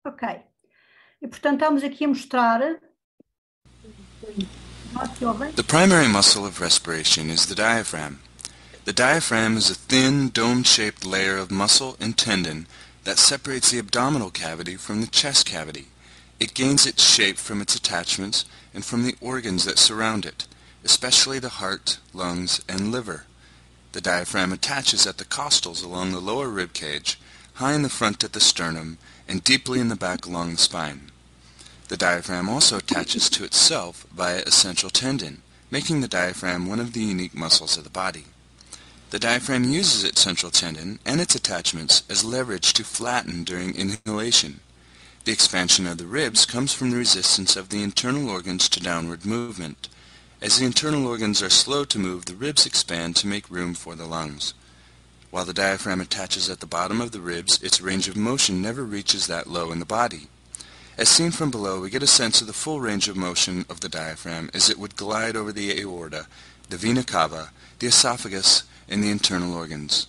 Ok. E, portanto, estamos aqui a mostrar... The primary muscle of respiration is the diaphragm. The diaphragm is a thin, dome-shaped layer of muscle and tendon that separates the abdominal cavity from the chest cavity. It gains its shape from its attachments and from the organs that surround it, especially the heart, lungs, and liver. The diaphragm attaches at the costals along the lower rib cage, high in the front at the sternum, and deeply in the back along the spine. The diaphragm also attaches to itself via a central tendon, making the diaphragm one of the unique muscles of the body. The diaphragm uses its central tendon and its attachments as leverage to flatten during inhalation. The expansion of the ribs comes from the resistance of the internal organs to downward movement. As the internal organs are slow to move, the ribs expand to make room for the lungs. While the diaphragm attaches at the bottom of the ribs, its range of motion never reaches that low in the body. As seen from below, we get a sense of the full range of motion of the diaphragm as it would glide over the aorta, the vena cava, the esophagus, and the internal organs.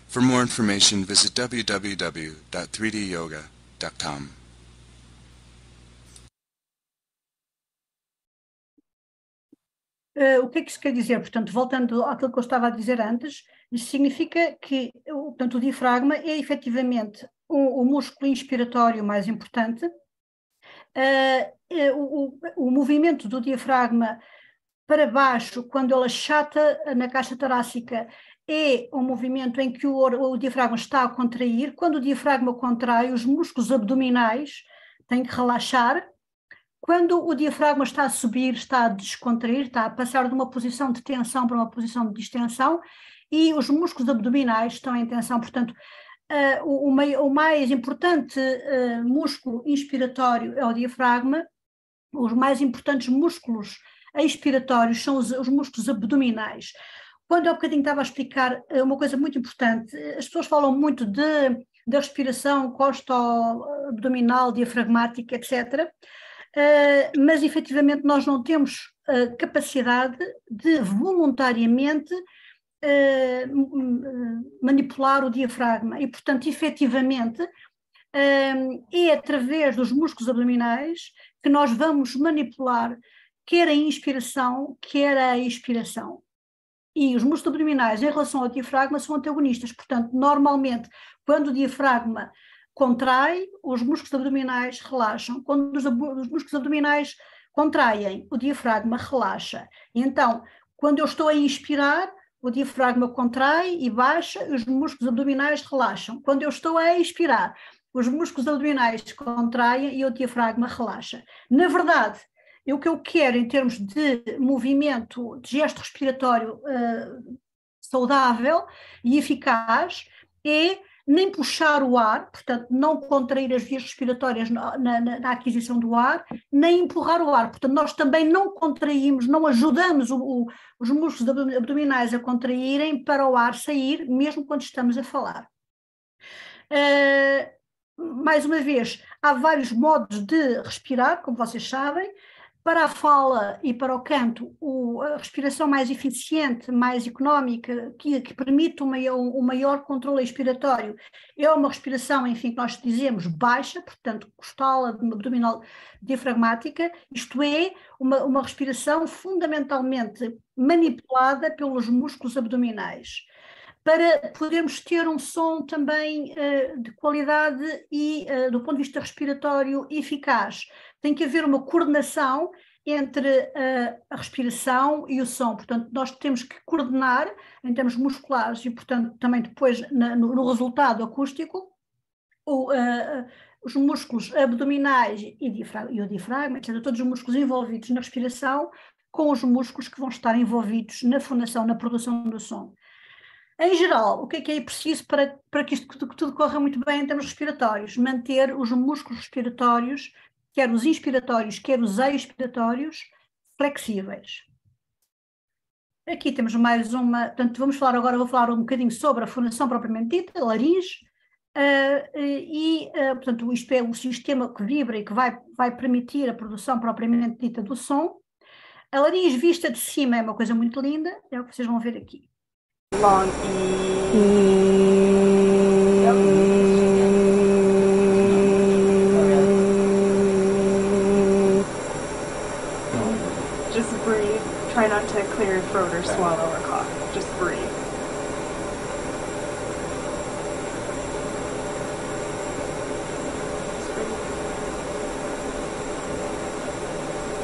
For more information, visit www.3dyoga.com. O que é que isso quer dizer? Portanto, voltando àquilo que eu estava a dizer antes, isso significa que portanto, o diafragma é efetivamente o músculo inspiratório mais importante. O movimento do diafragma para baixo, quando ele achata na caixa torácica, é um movimento em que o diafragma está a contrair. Quando o diafragma contrai, os músculos abdominais têm que relaxar. Quando o diafragma está a subir, está a descontrair, está a passar de uma posição de tensão para uma posição de distensão, e os músculos abdominais estão em tensão. Portanto, o mais importante músculo inspiratório é o diafragma. Os mais importantes músculos expiratórios são os músculos abdominais. Quando há bocadinho estava a explicar uma coisa muito importante, as pessoas falam muito da respiração costo-abdominal, diafragmática, etc., mas efetivamente nós não temos capacidade de voluntariamente manipular o diafragma e, portanto, efetivamente, é através dos músculos abdominais que nós vamos manipular quer a inspiração, quer a expiração. E os músculos abdominais, em relação ao diafragma, são antagonistas. Portanto, normalmente, quando o diafragma contrai, os músculos abdominais relaxam. Quando os músculos abdominais contraem, o diafragma relaxa. E então, quando eu estou a inspirar, o diafragma contrai e baixa, e os músculos abdominais relaxam. Quando eu estou a expirar, os músculos abdominais contraem e o diafragma relaxa. Na verdade, o que eu quero em termos de movimento, de gesto respiratório saudável e eficaz, é nem puxar o ar, portanto, não contrair as vias respiratórias na aquisição do ar, nem empurrar o ar. Portanto, nós também não contraímos, não ajudamos os músculos abdominais a contraírem para o ar sair, mesmo quando estamos a falar. Mais uma vez, há vários modos de respirar, como vocês sabem. Para a fala e para o canto, a respiração mais eficiente, mais económica, que permite um maior controle expiratório, é uma respiração, enfim, que nós dizemos baixa, portanto, costal, abdominal, diafragmática, isto é, uma respiração fundamentalmente manipulada pelos músculos abdominais, para podermos ter um som também de qualidade e, do ponto de vista respiratório, eficaz. Tem que haver uma coordenação entre a respiração e o som. Portanto, nós temos que coordenar em termos musculares e, portanto, também depois no resultado acústico, os músculos abdominais e o diafragma, etc., todos os músculos envolvidos na respiração, com os músculos que vão estar envolvidos na fonação, na produção do som. Em geral, o que é preciso para que isto tudo corra muito bem em termos respiratórios? Manter os músculos respiratórios, quer os inspiratórios, quer os expiratórios, flexíveis. Aqui temos mais uma, portanto, vou falar um bocadinho sobre a fonação propriamente dita, a laringe, portanto, isto é o sistema que vibra e que vai permitir a produção propriamente dita do som. A laringe vista de cima é uma coisa muito linda, é o que vocês vão ver aqui. Long Just breathe. Try not to clear your throat or swallow or cough. Just breathe. Just breathe.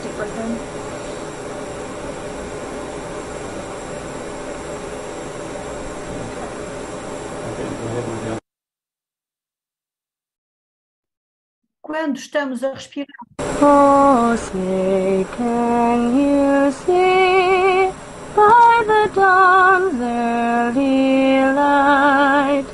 Deep breath in. Quando estamos a respirar. Oh, say, can you see by the dawn's early light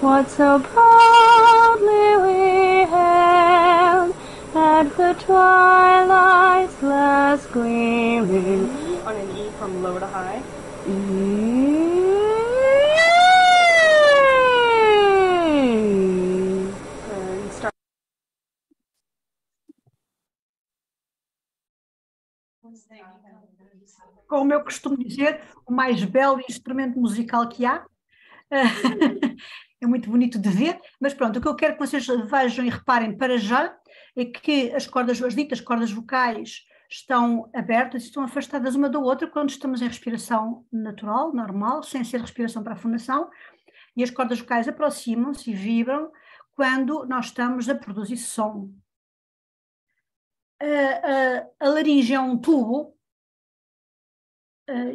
what so proudly we hailed at the twilight's last gleaming? On an E from low to high. And start. Como eu costumo dizer, o mais belo instrumento musical que há. É muito bonito de ver, mas pronto, o que eu quero que vocês vejam e reparem para já é que as ditas cordas vocais estão abertas e estão afastadas uma da outra quando estamos em respiração natural, normal, sem ser respiração para a fonação, e as cordas vocais aproximam-se e vibram quando nós estamos a produzir som. A laringe é um tubo,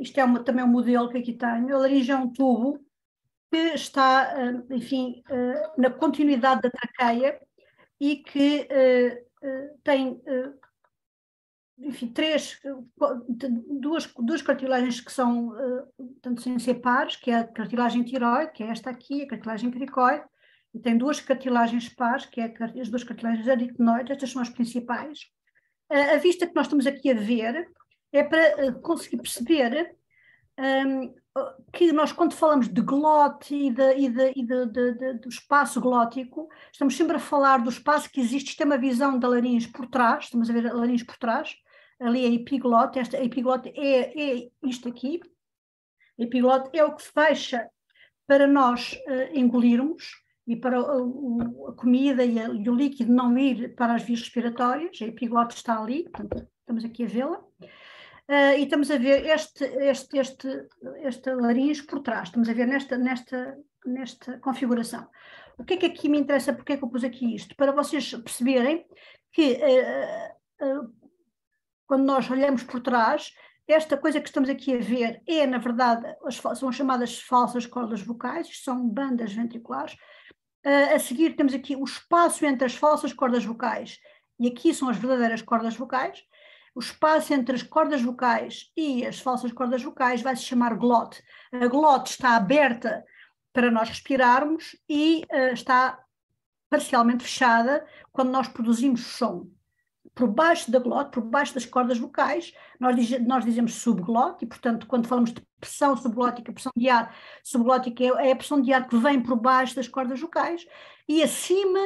isto é também um modelo que aqui tenho, a laringe é um tubo que está, enfim, na continuidade da traqueia e que tem, enfim, duas cartilagens que são, tanto sem ser pares, que é a cartilagem tiroide, que é esta aqui, a cartilagem cricoide, e tem duas cartilagens pares, que é as duas cartilagens aritenoides, estas são as principais. A vista que nós estamos aqui a ver é para conseguir perceber que nós, quando falamos de glote e do espaço glótico, estamos sempre a falar do espaço que existe, tem uma visão da laringe por trás, estamos a ver a laringe por trás, ali a epiglote, a epiglote é isto aqui, a epiglote é o que fecha para nós engolirmos e para a comida e o líquido não ir para as vias respiratórias, a epiglote está ali, portanto, estamos aqui a vê-la. E estamos a ver esta laringe por trás, estamos a ver nesta configuração. O que é que aqui me interessa, porque é que eu pus aqui isto? Para vocês perceberem que quando nós olhamos por trás, esta coisa que estamos aqui a ver é, na verdade, são as chamadas falsas cordas vocais, isto são bandas ventriculares. A seguir temos aqui o espaço entre as falsas cordas vocais, e aqui são as verdadeiras cordas vocais. O espaço entre as cordas vocais e as falsas cordas vocais vai se chamar glote. A glote está aberta para nós respirarmos e está parcialmente fechada quando nós produzimos som. Por baixo da glote, por baixo das cordas vocais, nós dizemos subglote, e portanto quando falamos de pressão subglótica, pressão de ar subglótica é a pressão de ar que vem por baixo das cordas vocais, e acima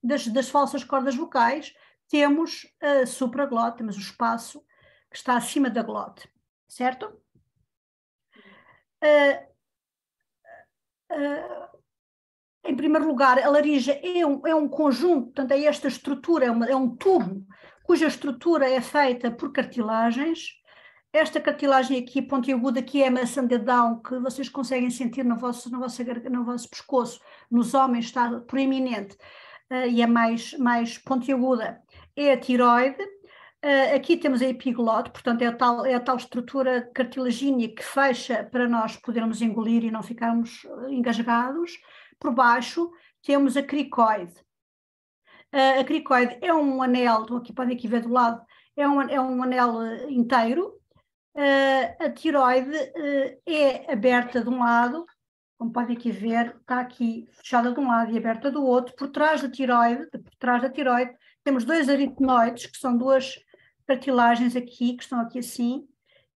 das falsas cordas vocais temos a supraglote, temos o espaço que está acima da glote, certo? Em primeiro lugar, a laringe é um conjunto, portanto é esta estrutura, é um tubo, cuja estrutura é feita por cartilagens. Esta cartilagem aqui, pontiaguda, que é a maçã de Adão, que vocês conseguem sentir no vosso pescoço, nos homens está proeminente e é mais pontiaguda, é a tiroide. Aqui temos a epiglote, portanto é a tal estrutura cartilagínea que fecha para nós podermos engolir e não ficarmos engasgados. Por baixo temos a cricoide. A cricoide é um anel, podem aqui ver do lado, é um anel inteiro. A tiroide é aberta de um lado, como podem aqui ver, está aqui fechada de um lado e aberta do outro. Por trás da tiroide, temos dois aritenoides, que são duas cartilagens aqui, que estão aqui assim,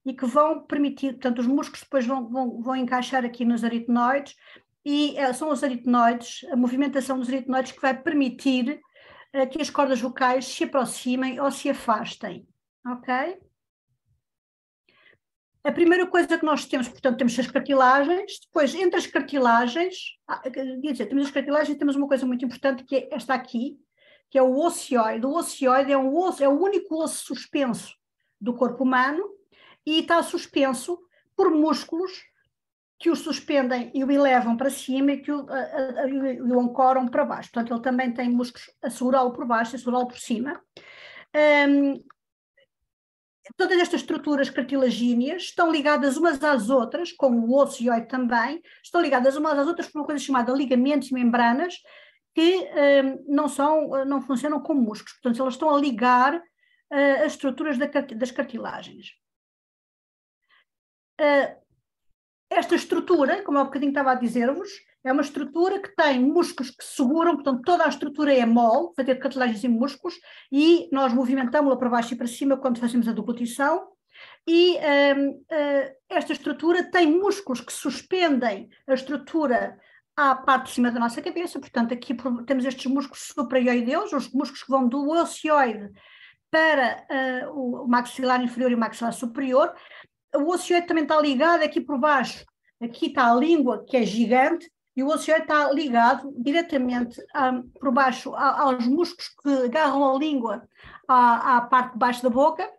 e que vão permitir, portanto, os músculos depois vão encaixar aqui nos aritenoides, e são os aritenoides, a movimentação dos aritenoides que vai permitir que as cordas vocais se aproximem ou se afastem, ok? A primeira coisa que nós temos, portanto, temos as cartilagens, depois entre as cartilagens, temos as cartilagens e temos uma coisa muito importante que é esta aqui, que é o ocioide. O ocioide é o único osso suspenso do corpo humano e está suspenso por músculos que o suspendem e o elevam para cima e que o ancoram para baixo. Portanto, ele também tem músculos a segurá-lo por baixo e a segurá-lo por cima. Todas estas estruturas cartilagíneas estão ligadas umas às outras, como o ocioide também, estão ligadas umas às outras por uma coisa chamada ligamentos e membranas, que não funcionam como músculos. Portanto, elas estão a ligar as estruturas das cartilagens. Esta estrutura, como há bocadinho estava a dizer-vos, é uma estrutura que tem músculos que seguram, portanto toda a estrutura é mole, vai ter cartilagens e músculos, e nós movimentamos-la para baixo e para cima quando fazemos a deglutição, e esta estrutura tem músculos que suspendem a estrutura à parte de cima da nossa cabeça, portanto aqui temos estes músculos supraioideus, os músculos que vão do ocioide para o maxilar inferior e o maxilar superior. O ocioide também está ligado aqui por baixo, aqui está a língua, que é gigante, e o ocioide está ligado diretamente por baixo aos músculos que agarram a língua à parte de baixo da boca.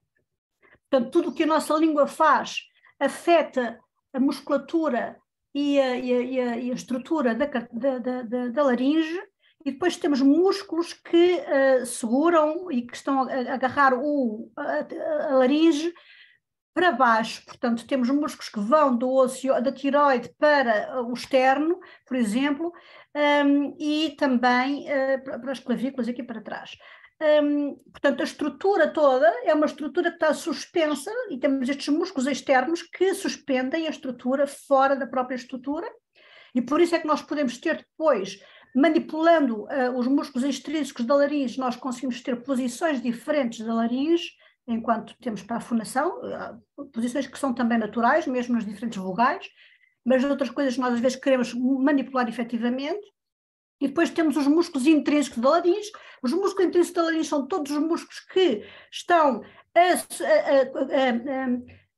Portanto, tudo o que a nossa língua faz afeta a musculatura e a estrutura da laringe, e depois temos músculos que seguram e que estão a agarrar a laringe para baixo. Portanto, temos músculos que vão da tiroide para o externo, por exemplo, e também para as clavículas aqui para trás. Portanto, a estrutura toda é uma estrutura que está suspensa, e temos estes músculos externos que suspendem a estrutura fora da própria estrutura, e por isso é que nós podemos ter depois, manipulando os músculos extrínsecos da laringe, nós conseguimos ter posições diferentes da laringe, enquanto temos para a fonação, posições que são também naturais, mesmo nas diferentes vogais, mas outras coisas que nós às vezes queremos manipular efetivamente. E depois temos os músculos intrínsecos da laringe. Os músculos intrínsecos da laringe são todos os músculos que estão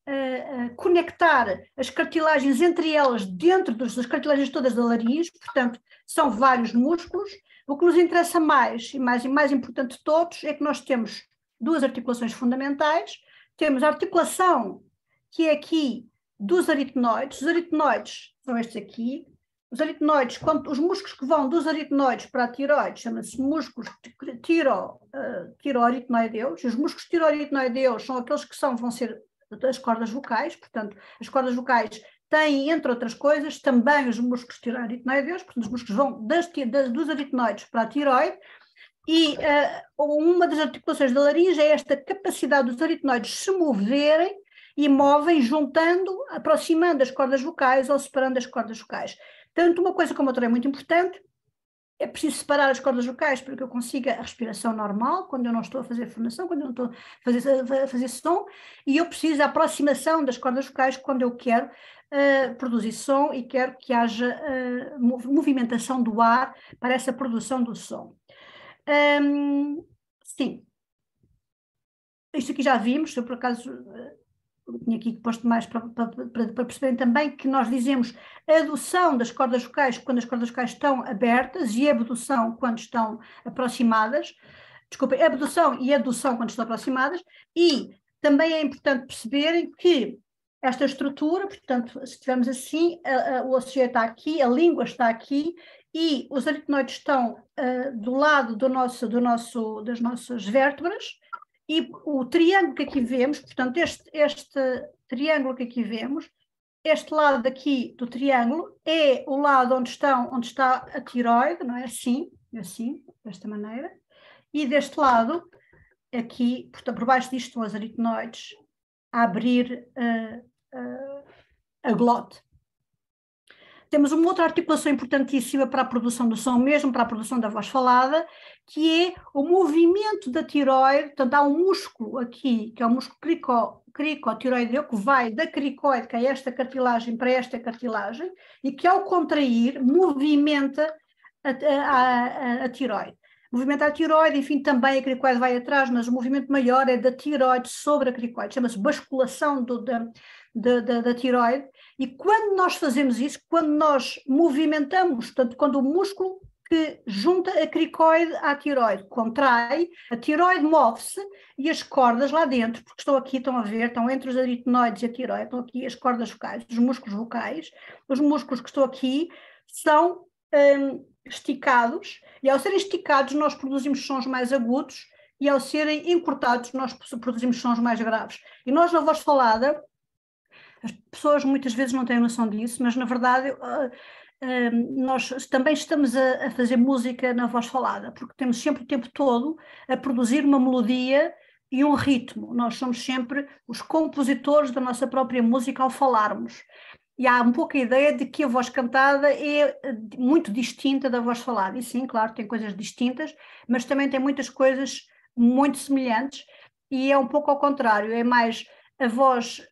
a conectar as cartilagens entre elas dentro das cartilagens todas da laringe, portanto, são vários músculos. O que nos interessa mais, e mais importante de todos, é que nós temos duas articulações fundamentais. Temos a articulação que é aqui dos aritenoides. Os aritenoides são estes aqui. Os aritenoides, os músculos que vão dos aritenoides para a tiroide, chama-se músculos tiroaritenoideus. Os músculos tiroaritenoideus são aqueles que vão ser as cordas vocais. Portanto, as cordas vocais têm, entre outras coisas, também os músculos tiroaritenoideus. Portanto, os músculos vão dos aritenoides para a tiroide. E uma das articulações da laringe é esta capacidade dos aritenoides se moverem e movem juntando, aproximando as cordas vocais ou separando as cordas vocais. Tanto uma coisa como outra é muito importante. É preciso separar as cordas vocais para que eu consiga a respiração normal, quando eu não estou a fazer fonação, quando eu não estou a fazer som, e eu preciso da aproximação das cordas vocais quando eu quero produzir som e quero que haja movimentação do ar para essa produção do som. Sim, isto aqui já vimos, eu por acaso tinha aqui posto mais para perceberem também que nós dizemos a adução das cordas vocais quando as cordas vocais estão abertas e a abdução quando estão aproximadas, desculpem, a abdução e a adução quando estão aproximadas, e também é importante perceberem que esta estrutura, portanto, se estivermos assim, o ocioide está aqui, a língua está aqui, e os aritenoides estão do lado das nossas vértebras, e o triângulo que aqui vemos, portanto, este triângulo que aqui vemos, este lado daqui do triângulo é o lado onde está a tiroide, não é? Assim, desta maneira, e deste lado, aqui, portanto, por baixo disto estão os aritenoides a abrir a glote. Temos uma outra articulação importantíssima para a produção do som, mesmo para a produção da voz falada, que é o movimento da tiroide. Portanto, há um músculo aqui, que é o músculo cricotiroideu, que vai da cricoide, que é esta cartilagem, para esta cartilagem, e que ao contrair movimenta a tiroide. Movimenta a tiroide, enfim, também a cricoide vai atrás, mas o movimento maior é da tiroide sobre a cricoide, chama-se basculação da tiroide, e quando nós fazemos isso, quando nós movimentamos, portanto, quando o músculo que junta a cricoide à tiroide contrai, a tiroide move-se e as cordas lá dentro, porque estão aqui, estão a ver, estão entre os aritenoides e a tiroide, estão aqui as cordas vocais, os músculos vocais, os músculos que estão aqui são esticados, e ao serem esticados nós produzimos sons mais agudos, e ao serem encurtados nós produzimos sons mais graves. E nós na voz falada, as pessoas muitas vezes não têm noção disso, mas na verdade nós também estamos a fazer música na voz falada, porque temos sempre o tempo todo a produzir uma melodia e um ritmo. Nós somos sempre os compositores da nossa própria música ao falarmos. E há um pouco a ideia de que a voz cantada é muito distinta da voz falada. E sim, claro, tem coisas distintas, mas também tem muitas coisas muito semelhantes, e é um pouco ao contrário, é mais a voz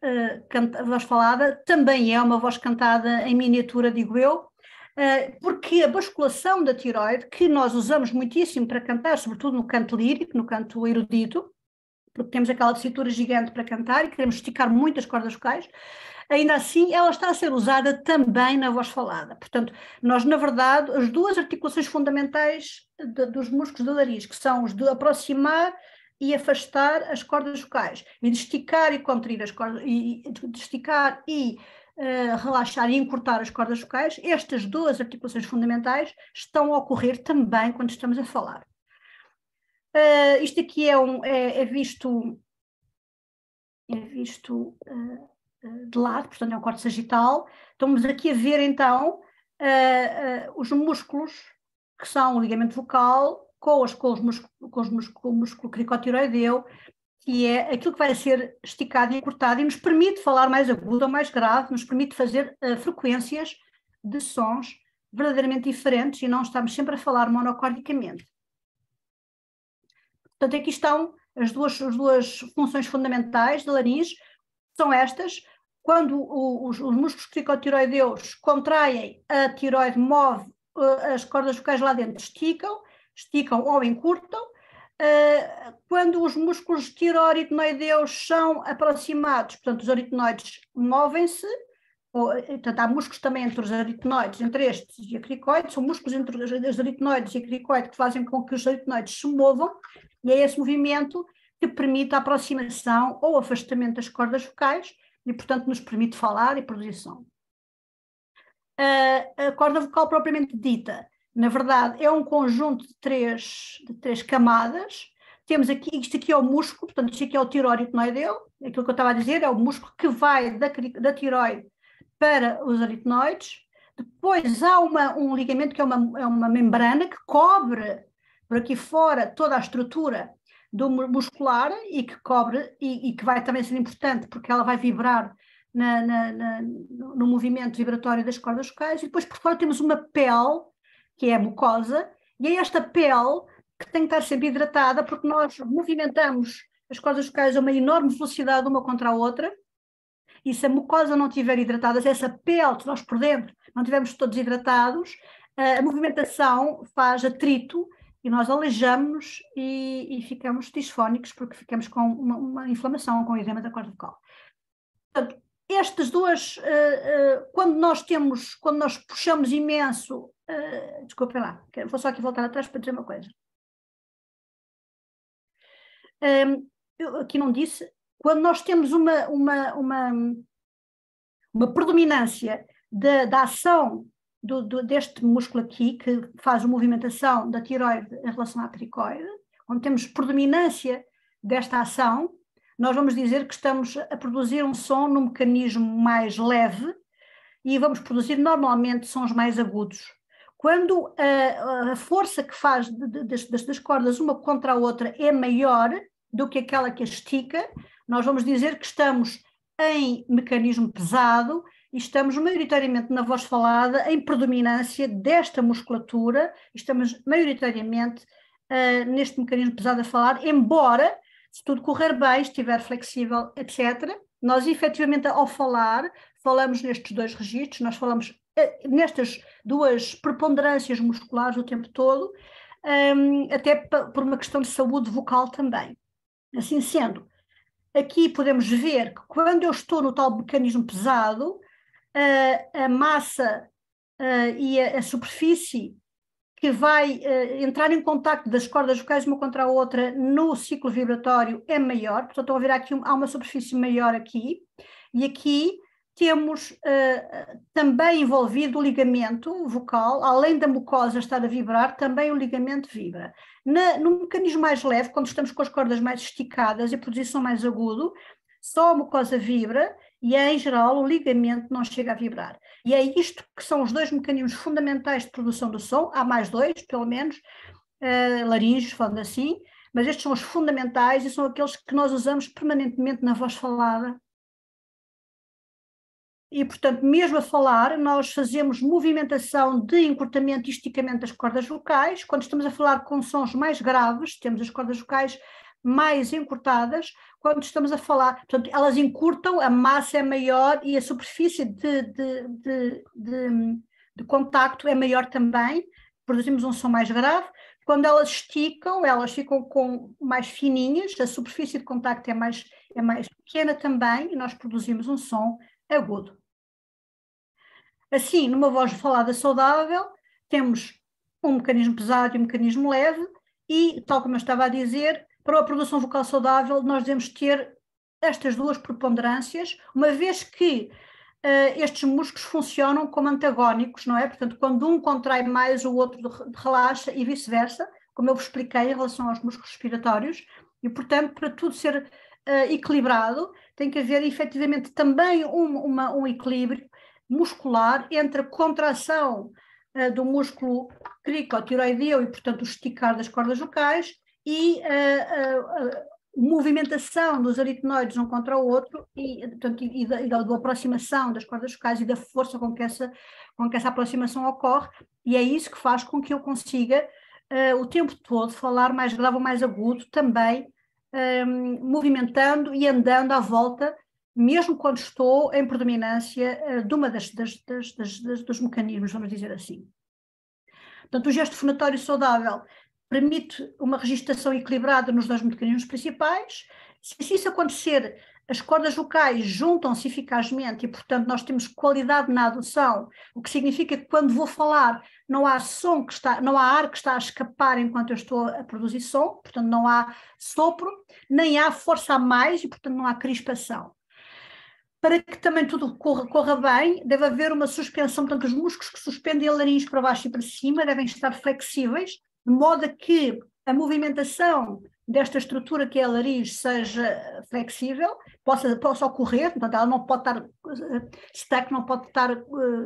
falada também é uma voz cantada em miniatura, digo eu, porque a basculação da tiroide, que nós usamos muitíssimo para cantar, sobretudo no canto lírico, no canto erudito, porque temos aquela tessitura gigante para cantar e queremos esticar muitas cordas vocais, ainda assim ela está a ser usada também na voz falada. Portanto, nós, na verdade, as duas articulações fundamentais dos músculos do nariz, que são os de aproximar e afastar as cordas vocais, e de esticar e contrair as cordas, e de esticar e relaxar e encurtar as cordas vocais, estas duas articulações fundamentais estão a ocorrer também quando estamos a falar. Isto aqui é visto de lado, portanto é um corte sagital. Estamos aqui a ver então os músculos que são o ligamento vocal com o músculo cricotiroideu, que é aquilo que vai ser esticado e encurtado e nos permite falar mais agudo ou mais grave, nos permite fazer frequências de sons verdadeiramente diferentes e não estamos sempre a falar monocordicamente. Portanto, aqui estão as duas funções fundamentais da laringe, são estas. Quando os músculos cricotiroideus contraem, a tiroide move as cordas vocais lá dentro, esticam ou encurtam. Quando os músculos tiroaritenoideus são aproximados, portanto os aritenoides movem-se, portanto há músculos também entre os aritenoides, entre estes e a cricoide, são músculos entre os aritenoides e a cricoide que fazem com que os aritenoides se movam, e é esse movimento que permite a aproximação ou afastamento das cordas vocais e, portanto, nos permite falar e produzir som. A corda vocal propriamente dita, na verdade, é um conjunto de três camadas. Temos aqui, isto aqui é o músculo, portanto, isto aqui é o tiroaritenoideu, aquilo que eu estava a dizer, é o músculo que vai da tiroide para os aritenoides. Depois há um ligamento que é uma membrana que cobre por aqui fora toda a estrutura do muscular e que cobre, e que vai também ser importante porque ela vai vibrar no movimento vibratório das cordas vocais. E depois por fora temos uma pele, que é a mucosa, e é esta pele que tem que estar sempre hidratada, porque nós movimentamos as cordas vocais a uma enorme velocidade uma contra a outra, e se a mucosa não estiver hidratada, se essa pele que nós por dentro não estivermos todos hidratados, a movimentação faz atrito e nós aleijamos e ficamos disfónicos, porque ficamos com uma inflamação, com o edema da corda vocal. Portanto, estas duas, quando nós puxamos imenso, desculpem lá, vou só aqui voltar atrás para dizer uma coisa. Eu aqui não disse, quando nós temos uma predominância da ação deste músculo aqui, que faz a movimentação da tiroide em relação à cricoide, onde temos predominância desta ação, nós vamos dizer que estamos a produzir um som num mecanismo mais leve e vamos produzir normalmente sons mais agudos. Quando a força que faz das cordas uma contra a outra é maior do que aquela que as estica, nós vamos dizer que estamos em mecanismo pesado e estamos maioritariamente na voz falada em predominância desta musculatura, estamos maioritariamente neste mecanismo pesado a falar, embora Se tudo correr bem, estiver flexível, etc., nós efetivamente ao falar, falamos nestes dois registros, nós falamos nestas duas preponderâncias musculares o tempo todo, até por uma questão de saúde vocal também. Assim sendo, aqui podemos ver que quando eu estou no tal mecanismo pesado, a massa e a superfície que vai entrar em contacto das cordas vocais uma contra a outra no ciclo vibratório é maior, portanto estão a ver aqui, há uma superfície maior aqui, e aqui temos também envolvido o ligamento vocal, além da mucosa estar a vibrar, também o ligamento vibra. No mecanismo mais leve, quando estamos com as cordas mais esticadas e a posição mais agudo, só a mucosa vibra e, em geral, o ligamento não chega a vibrar. E é isto que são os dois mecanismos fundamentais de produção do som, há mais dois, pelo menos, laríngeos, falando assim, mas estes são os fundamentais e são aqueles que nós usamos permanentemente na voz falada. E, portanto, mesmo a falar, nós fazemos movimentação de encurtamento e esticamento das cordas vocais. Quando estamos a falar com sons mais graves, temos as cordas vocais mais encurtadas. Quando estamos a falar, portanto, elas encurtam, a massa é maior e a superfície de contacto é maior também, produzimos um som mais grave. Quando elas esticam, elas ficam mais fininhas, a superfície de contacto é mais pequena também e nós produzimos um som agudo. Assim, numa voz falada saudável, temos um mecanismo pesado e um mecanismo leve e, tal como eu estava a dizer, para a produção vocal saudável nós devemos ter estas duas preponderâncias, uma vez que estes músculos funcionam como antagónicos, não é? Portanto, quando um contrai mais, o outro relaxa e vice-versa, como eu vos expliquei em relação aos músculos respiratórios, e, portanto, para tudo ser equilibrado, tem que haver efetivamente também um equilíbrio muscular entre a contração do músculo cricotiroideu e, portanto, o esticar das cordas vocais e a movimentação dos aritenoides um contra o outro e, portanto, da aproximação das cordas vocais e da força com que essa aproximação ocorre, e é isso que faz com que eu consiga o tempo todo falar mais grave ou mais agudo, também movimentando e andando à volta, mesmo quando estou em predominância de uma dos mecanismos, vamos dizer assim. Portanto, o gesto fonatório saudável permite uma registração equilibrada nos dois mecanismos principais. Se isso acontecer, as cordas vocais juntam-se eficazmente e, portanto, nós temos qualidade na adução, o que significa que quando vou falar não há ar que está a escapar enquanto eu estou a produzir som, portanto não há sopro, nem há força a mais e, portanto, não há crispação. Para que também tudo corra bem, deve haver uma suspensão, portanto os músculos que suspendem a laringe para baixo e para cima devem estar flexíveis, de modo a que a movimentação desta estrutura que é a laringe seja flexível, possa ocorrer, portanto ela não pode estar stack, não pode estar,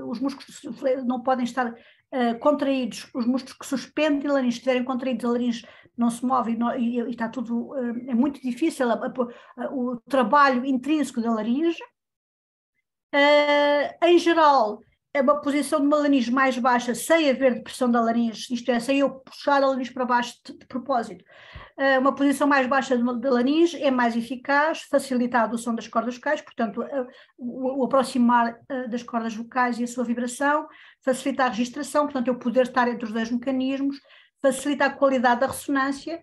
os músculos não podem estar contraídos, os músculos que suspendem a laringe, se estiverem contraídos, a laringe não se move e está tudo, é muito difícil o trabalho intrínseco da laringe. Em geral, é uma posição de uma laringe mais baixa, sem haver depressão da laringe, isto é, sem eu puxar a laringe para baixo de propósito. Uma posição mais baixa da laringe é mais eficaz, facilita a adução das cordas vocais, portanto, o aproximar das cordas vocais e a sua vibração, facilita a registração, portanto, eu poder estar entre os dois mecanismos, facilita a qualidade da ressonância,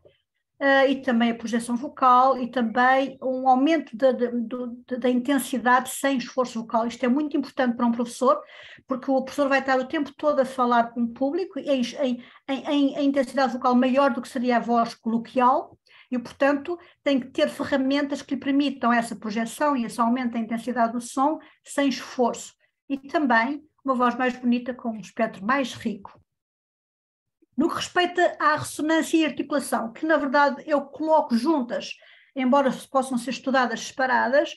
e também a projeção vocal e também um aumento da intensidade sem esforço vocal. Isto é muito importante para um professor, porque o professor vai estar o tempo todo a falar com o público em intensidade vocal maior do que seria a voz coloquial e, portanto, tem que ter ferramentas que lhe permitam essa projeção e esse aumento da intensidade do som sem esforço. E também uma voz mais bonita com um espectro mais rico. No que respeita à ressonância e articulação, que na verdade eu coloco juntas, embora possam ser estudadas separadas,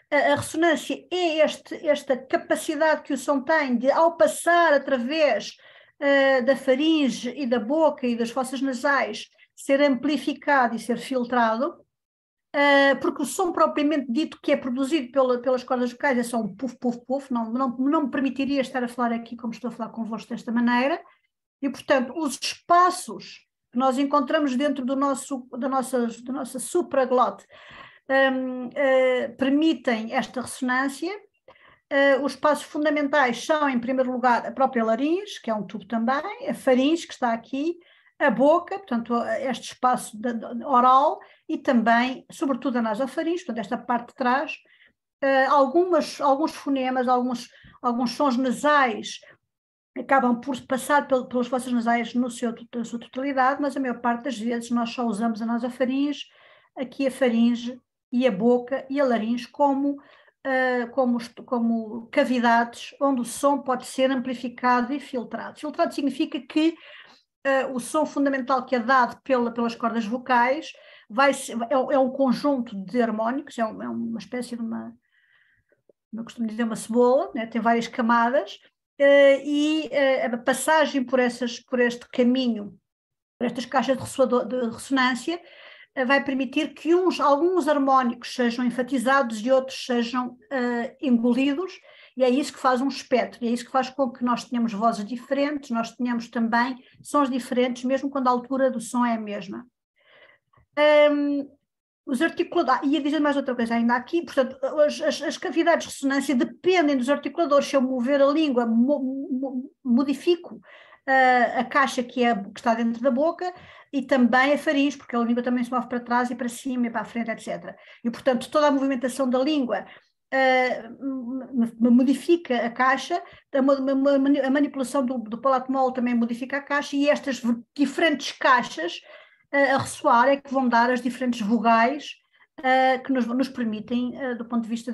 a ressonância é esta capacidade que o som tem de, ao passar através da faringe e da boca e das fossas nasais, ser amplificado e ser filtrado, porque o som propriamente dito que é produzido pelas cordas vocais é só um puf, puf, puf, não me permitiria estar a falar aqui como estou a falar convosco desta maneira. E, portanto, os espaços que nós encontramos dentro da nossa supraglote, permitem esta ressonância. Os passos fundamentais são, em primeiro lugar, a própria laringe, que é um tubo também, a faringe, que está aqui, a boca, portanto, este espaço oral, e também, sobretudo, a nasofaringe, portanto, esta parte de trás. Alguns fonemas, alguns sons nasais acabam por passar pelas fossas nasais na sua totalidade, mas a maior parte das vezes nós só usamos a nasofaringe, aqui a faringe e a boca e a laringe como cavidades onde o som pode ser amplificado e filtrado. Filtrado significa que o som fundamental que é dado pelas cordas vocais é um conjunto de harmónicos, é uma espécie de eu costumo dizer uma cebola, né? Tem várias camadas, e a passagem por este caminho, por estas caixas de ressonância, vai permitir que alguns harmónicos sejam enfatizados e outros sejam engolidos, e é isso que faz um espectro, e é isso que faz com que nós tenhamos vozes diferentes, nós tenhamos também sons diferentes, mesmo quando a altura do som é a mesma. Os articuladores, ia dizer mais outra coisa ainda aqui, portanto, as cavidades de ressonância dependem dos articuladores. Se eu mover a língua, modifico a caixa que está dentro da boca, e também a faringe, porque a língua também se move para trás e para cima e para a frente, etc. E, portanto, toda a movimentação da língua modifica a caixa, a manipulação do palato mole também modifica a caixa, e estas diferentes caixas a ressoar é que vão dar as diferentes vogais que nos permitem, do ponto de vista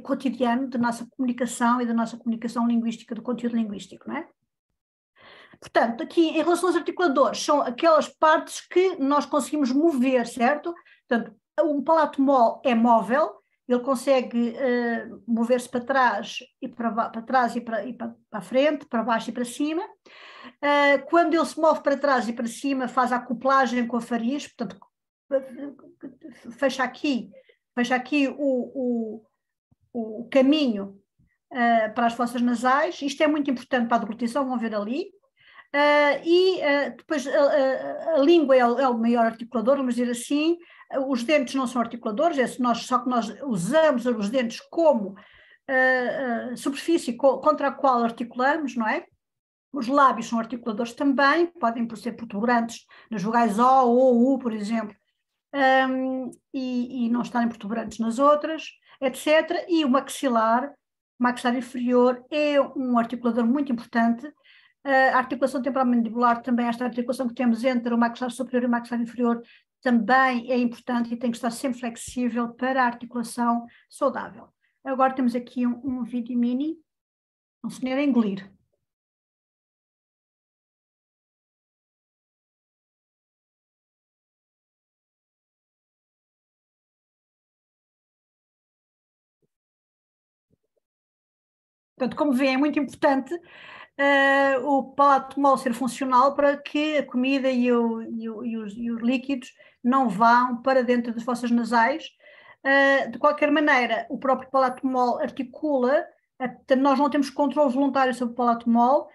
cotidiano, da nossa comunicação e da nossa comunicação linguística, do conteúdo linguístico, não é? Portanto, aqui em relação aos articuladores, são aquelas partes que nós conseguimos mover, certo? Portanto, um palato mole é móvel, ele consegue mover-se para trás e para trás e para a frente, para baixo e para cima. Quando ele se move para trás e para cima, faz a acoplagem com a faringe, portanto, fecha aqui o caminho para as fossas nasais. Isto é muito importante para a deglutição, vão ver ali. Depois a língua é o maior articulador, vamos dizer assim. Os dentes não são articuladores, só que nós usamos os dentes como superfície contra a qual articulamos, não é? Os lábios são articuladores também, podem ser protuberantes nas vogais O ou U, por exemplo, e não estarem protuberantes nas outras, etc. E o maxilar inferior é um articulador muito importante. A articulação temporomandibular também, esta articulação que temos entre o maxilar superior e o maxilar inferior, também é importante e tem que estar sempre flexível para a articulação saudável. Agora temos aqui um vídeo mini, um senhor a engolir. Portanto, como vêem, é muito importante o palato mole ser funcional para que a comida e os líquidos não vão para dentro das fossas nasais. De qualquer maneira, o próprio palato mole articula, nós não temos controle voluntário sobre o palato mole,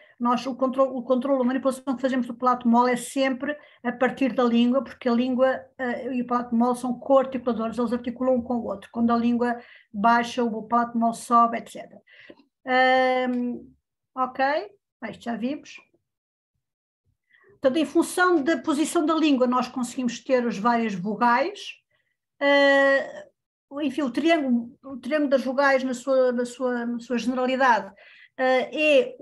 o controle, a manipulação que fazemos do palato mole é sempre a partir da língua, porque a língua e o palato mole são co-articuladores, eles articulam um com o outro. Quando a língua baixa, o palato mole sobe, etc. Ok, isto já vimos. Portanto, em função da posição da língua, nós conseguimos ter as várias vogais. Enfim, o triângulo das vogais, na sua generalidade, é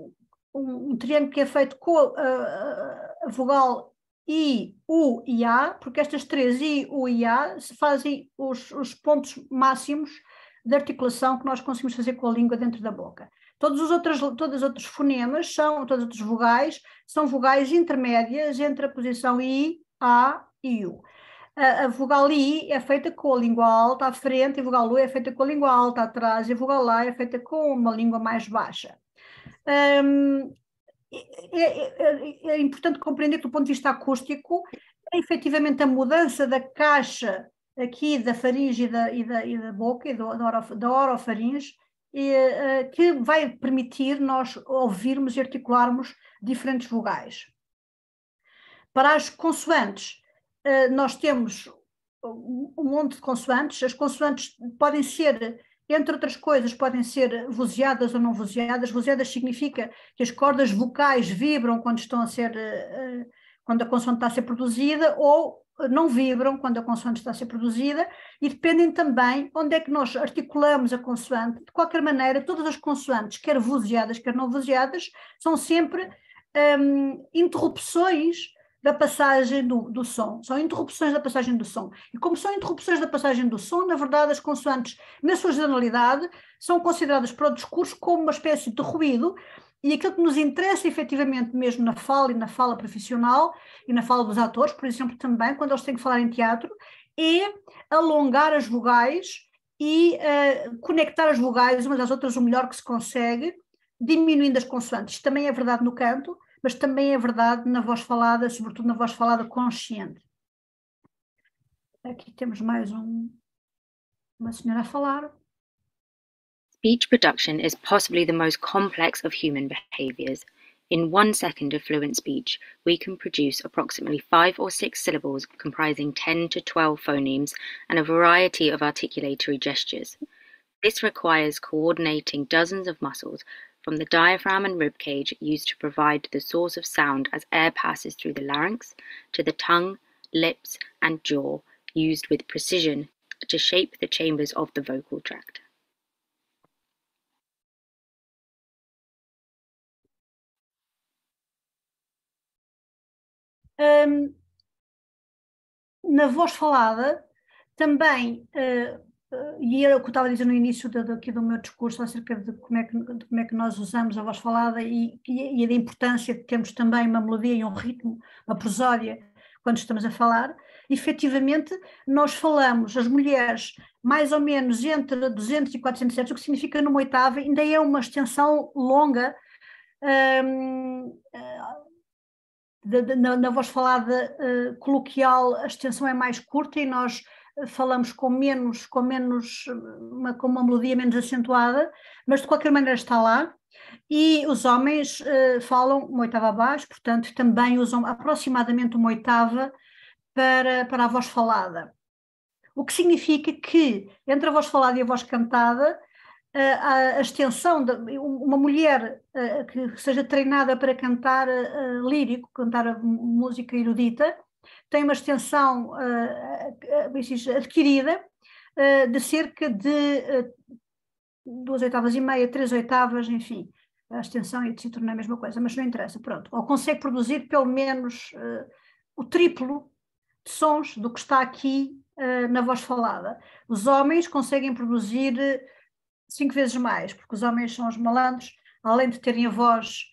um triângulo que é feito com a vogal I, U e A, porque estas três I, U e A fazem os pontos máximos de articulação que nós conseguimos fazer com a língua dentro da boca. Todos os outros fonemas, todas as outras vogais, são vogais intermédias entre a posição I, A e U. A vogal I é feita com a língua alta à frente, e a vogal U é feita com a língua alta atrás, e a vogal A é feita com uma língua mais baixa. É importante compreender que, do ponto de vista acústico, efetivamente a mudança da caixa aqui da faringe e da boca, e da orofaringe, que vai permitir nós ouvirmos e articularmos diferentes vogais. Para as consoantes, nós temos um monte de consoantes. As consoantes podem ser, entre outras coisas, podem ser vozeadas ou não vozeadas. Vozeadas significa que as cordas vocais vibram quando estão a ser, quando a consoante está a ser produzida, ou não vibram quando a consoante está a ser produzida, e dependem também onde é que nós articulamos a consoante. De qualquer maneira, todas as consoantes, quer vozeadas, quer não vozeadas, são sempre interrupções da passagem do som. São interrupções da passagem do som. E como são interrupções da passagem do som, na verdade, as consoantes, na sua generalidade, são consideradas para o discurso como uma espécie de ruído, e aquilo que nos interessa efetivamente mesmo na fala e na fala profissional e na fala dos atores, por exemplo, também, quando eles têm que falar em teatro, é alongar as vogais e conectar as vogais umas às outras o melhor que se consegue, diminuindo as consoantes. Isto também é verdade no canto, mas também é verdade na voz falada, sobretudo na voz falada consciente. Aqui temos mais uma senhora a falar. Speech production is possibly the most complex of human behaviours. In 1 second of fluent speech, we can produce approximately 5 or 6 syllables comprising 10 to 12 phonemes and a variety of articulatory gestures. This requires coordinating dozens of muscles from the diaphragm and rib cage used to provide the source of sound as air passes through the larynx, to the tongue, lips, and jaw used with precision to shape the chambers of the vocal tract. Na voz falada, também, e era o que eu estava a dizer no início aqui do meu discurso acerca de como é que nós usamos a voz falada e da importância de termos também uma melodia e um ritmo, uma prosódia, quando estamos a falar. Efetivamente, nós falamos, as mulheres, mais ou menos entre 200 e 400 Hz, o que significa numa oitava, ainda é uma extensão longa. Na voz falada coloquial, a extensão é mais curta e nós falamos com uma melodia menos acentuada, mas de qualquer maneira está lá. E os homens falam uma oitava abaixo, portanto também usam aproximadamente uma oitava para a voz falada. O que significa que entre a voz falada e a voz cantada, a extensão de uma mulher que seja treinada para cantar lírico, cantar música erudita, tem uma extensão adquirida de cerca de 2 oitavas e meia, 3 oitavas, enfim, a extensão e se torna a mesma coisa, mas não interessa, pronto. Ou consegue produzir pelo menos o triplo de sons do que está aqui na voz falada. Os homens conseguem produzir 5 vezes mais, porque os homens são os malandros, além de terem a voz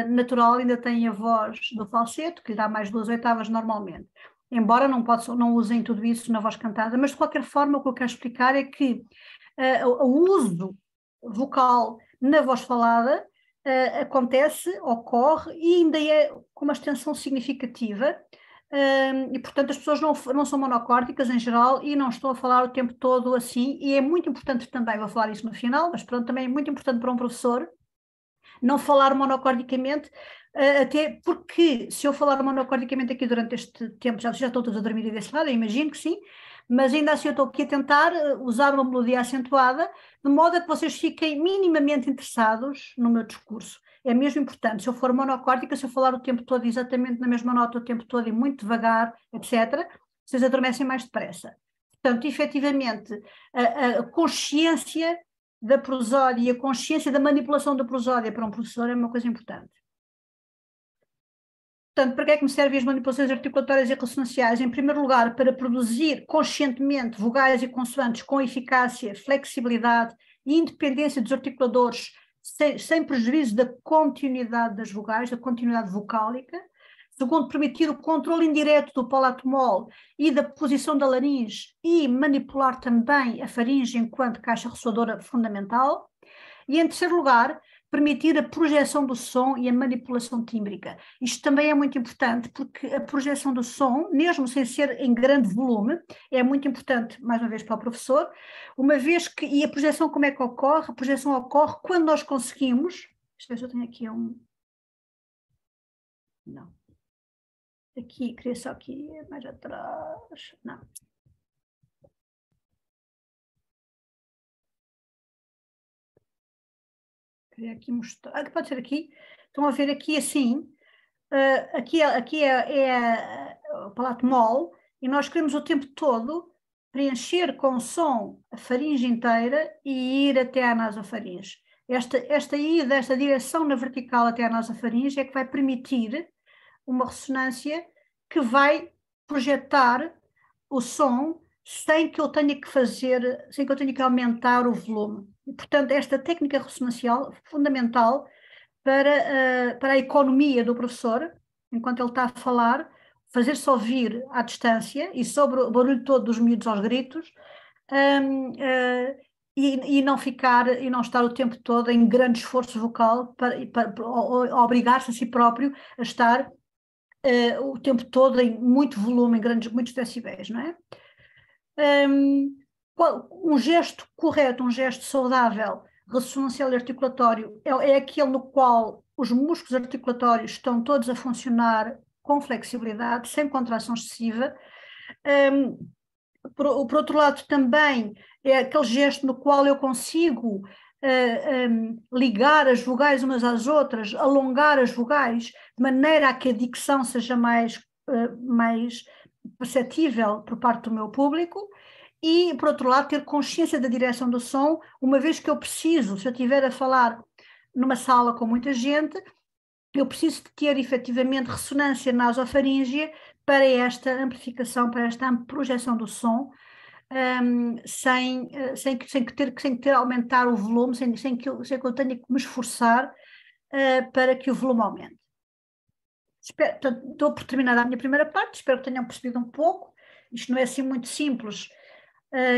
natural, ainda têm a voz do falseto, que lhe dá mais 2 oitavas normalmente. Embora não usem tudo isso na voz cantada, mas de qualquer forma o que eu quero explicar é que o uso vocal na voz falada ocorre e ainda é com uma extensão significativa. E portanto as pessoas não são monocórdicas em geral e não estão a falar o tempo todo assim, e é muito importante também, vou falar isso no final, mas pronto, também é muito importante para um professor não falar monocordicamente, até porque se eu falar monocordicamente aqui durante este tempo, já estão todos a dormir desse lado, eu imagino que sim, mas ainda assim eu estou aqui a tentar usar uma melodia acentuada, de modo a que vocês fiquem minimamente interessados no meu discurso. É mesmo importante, se eu for monocórdica, se eu falar o tempo todo exatamente na mesma nota, o tempo todo e muito devagar, etc., vocês adormecem mais depressa. Portanto, efetivamente, a consciência da prosódia e a consciência da manipulação da prosódia para um professor é uma coisa importante. Portanto, para que é que me servem as manipulações articulatórias e ressonânciais? Em primeiro lugar, para produzir conscientemente vogais e consoantes com eficácia, flexibilidade e independência dos articuladores, sem prejuízo da continuidade das vogais, da continuidade vocálica. Segundo, permitir o controle indireto do palato-mole e da posição da laringe e manipular também a faringe enquanto caixa ressoadora fundamental. E em terceiro lugar, permitir a projeção do som e a manipulação tímbrica. Isto também é muito importante porque a projeção do som, mesmo sem ser em grande volume, é muito importante, mais uma vez, para o professor, uma vez que, e a projeção como é que ocorre? A projeção ocorre quando nós conseguimos, deixa eu ver se eu tenho aqui Não. aqui, queria só aqui mais atrás, não. Queria aqui mostrar, pode ser aqui, estão a ver aqui assim, aqui é o palato mole, e nós queremos o tempo todo preencher com som a faringe inteira e ir até à nasofaringe. Esta ida, esta direção na vertical até à nasofaringe é que vai permitir uma ressonância que vai projetar o som sem que eu tenha que fazer, sem que eu tenha que aumentar o volume. E, portanto, esta técnica ressonâncial é fundamental para a economia do professor, enquanto ele está a falar, fazer-se ouvir à distância e sobre o barulho todo dos miúdos aos gritos, e não estar o tempo todo em grande esforço vocal para obrigar-se a si próprio a estar o tempo todo em muito volume, em muitos decibéis, não é? Um gesto correto, um gesto saudável, ressonancial e articulatório, é aquele no qual os músculos articulatórios estão todos a funcionar com flexibilidade, sem contração excessiva. Por outro lado, também é aquele gesto no qual eu consigo ligar as vogais umas às outras, alongar as vogais, de maneira a que a dicção seja mais perceptível por parte do meu público. E, por outro lado, ter consciência da direção do som, uma vez que eu preciso, se eu estiver a falar numa sala com muita gente, eu preciso de ter efetivamente ressonância nasofaríngea para esta amplificação, para esta projeção do som, sem que aumentar o volume, sem que eu tenha que me esforçar para que o volume aumente. Portanto, estou por terminar a minha primeira parte, espero que tenham percebido um pouco. Isto não é assim muito simples,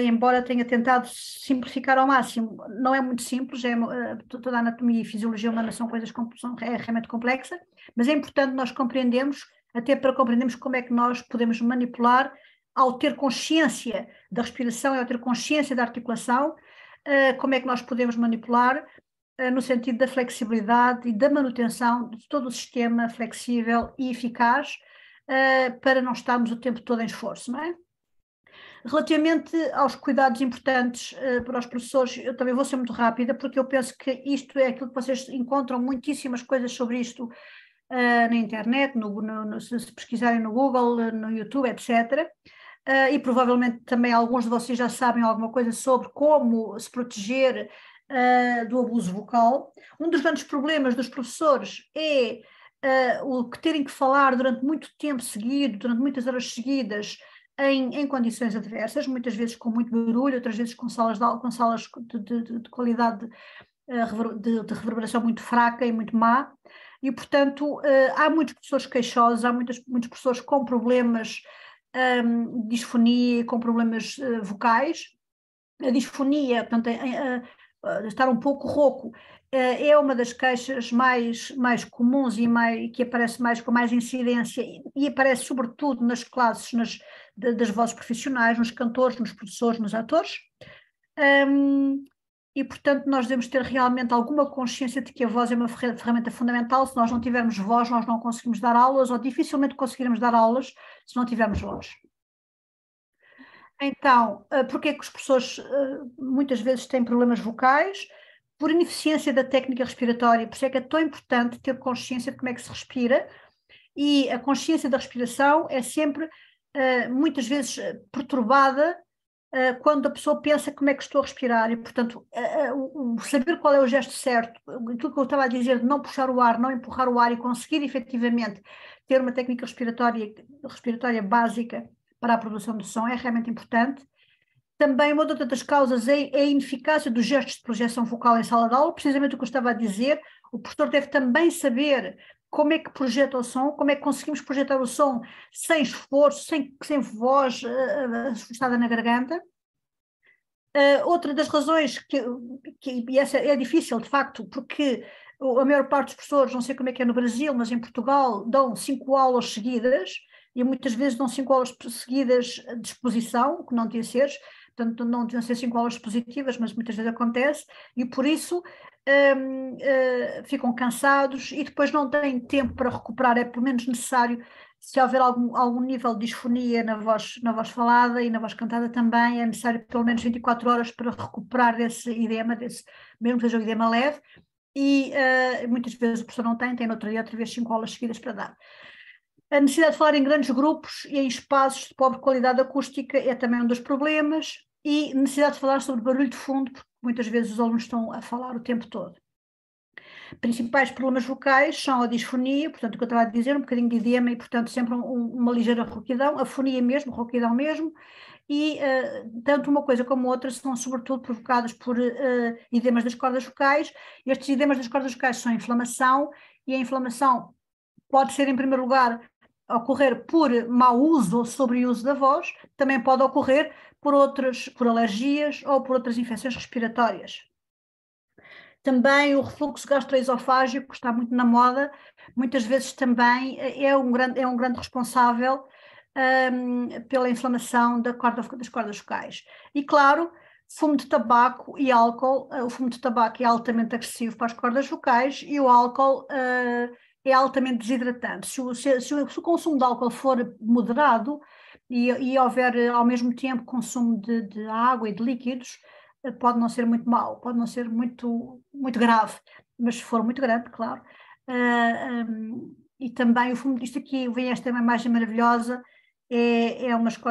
embora tenha tentado simplificar ao máximo. Não é muito simples, toda a anatomia e fisiologia humana são coisas é realmente complexa, mas é importante nós compreendermos, até para compreendermos como é que nós podemos manipular, ao ter consciência da respiração e ao ter consciência da articulação, como é que nós podemos manipular no sentido da flexibilidade e da manutenção de todo o sistema flexível e eficaz, para não estarmos o tempo todo em esforço, não é? Relativamente aos cuidados importantes para os professores, eu também vou ser muito rápida, porque eu penso que isto é aquilo que vocês encontram muitíssimas coisas sobre isto na internet, se pesquisarem no Google, no YouTube, etc. E provavelmente também alguns de vocês já sabem alguma coisa sobre como se proteger do abuso vocal. Um dos grandes problemas dos professores é o que terem que falar durante muito tempo seguido, durante muitas horas seguidas, em condições adversas, muitas vezes com muito barulho, outras vezes com salas de qualidade de reverberação muito fraca e muito má, e portanto há muitos professores queixosos, há muitos professores com problemas de disfonia, com problemas vocais. A disfonia, portanto, estar um pouco rouco, é uma das queixas mais comuns e que aparece mais com mais incidência e aparece sobretudo nas classes das vozes profissionais, nos cantores, nos professores, nos atores. E, portanto, nós devemos ter realmente alguma consciência de que a voz é uma ferramenta fundamental. Se nós não tivermos voz, nós não conseguimos dar aulas, ou dificilmente conseguiremos dar aulas se não tivermos voz. Então, porque é que os professores muitas vezes têm problemas vocais? Por ineficiência da técnica respiratória. Por isso é que é tão importante ter consciência de como é que se respira, e a consciência da respiração é sempre, muitas vezes, perturbada quando a pessoa pensa como é que estou a respirar, e, portanto, saber qual é o gesto certo, aquilo que eu estava a dizer de não puxar o ar, não empurrar o ar e conseguir efetivamente ter uma técnica respiratória básica para a produção de som é realmente importante. Também uma outra das causas é a ineficácia dos gestos de projeção vocal em sala de aula, precisamente o que eu estava a dizer. O professor deve também saber como é que projeta o som, como é que conseguimos projetar o som sem esforço, sem voz assustada na garganta. Outra das razões e essa é difícil, de facto, porque a maior parte dos professores, não sei como é que é no Brasil, mas em Portugal, dão 5 aulas seguidas, e muitas vezes dão 5 aulas seguidas de exposição, o que não devia ser, portanto não deviam ser 5 aulas positivas, mas muitas vezes acontece, e por isso ficam cansados e depois não têm tempo para recuperar. É pelo menos necessário, se houver algum nível de disfonia na voz falada e na voz cantada também, é necessário pelo menos 24 horas para recuperar desse edema, mesmo que seja um edema leve, e muitas vezes o professor não tem no outro dia outra vez 5 aulas seguidas para dar. A necessidade de falar em grandes grupos e em espaços de pobre qualidade acústica é também um dos problemas, e necessidade de falar sobre barulho de fundo, porque muitas vezes os alunos estão a falar o tempo todo. Principais problemas vocais são a disfonia, portanto, o que eu estava a dizer, um bocadinho de edema e, portanto, sempre uma ligeira rouquidão, a fonia mesmo, rouquidão mesmo, e tanto uma coisa como outra são sobretudo provocadas por edemas das cordas vocais. Estes edemas das cordas vocais são inflamação, e a inflamação pode ser, em primeiro lugar, ocorrer por mau uso ou sobreuso da voz, também pode ocorrer por alergias ou por outras infecções respiratórias. Também o refluxo gastroesofágico, que está muito na moda, muitas vezes também é um grande responsável pela inflamação das cordas vocais. E claro, fumo de tabaco e álcool. O fumo de tabaco é altamente agressivo para as cordas vocais e o álcool é altamente desidratante. Se o consumo de álcool for moderado e houver ao mesmo tempo consumo de água e de líquidos, pode não ser muito mau, pode não ser muito, muito grave, mas se for muito grande, claro. E também o fumo, isto aqui vem esta imagem maravilhosa,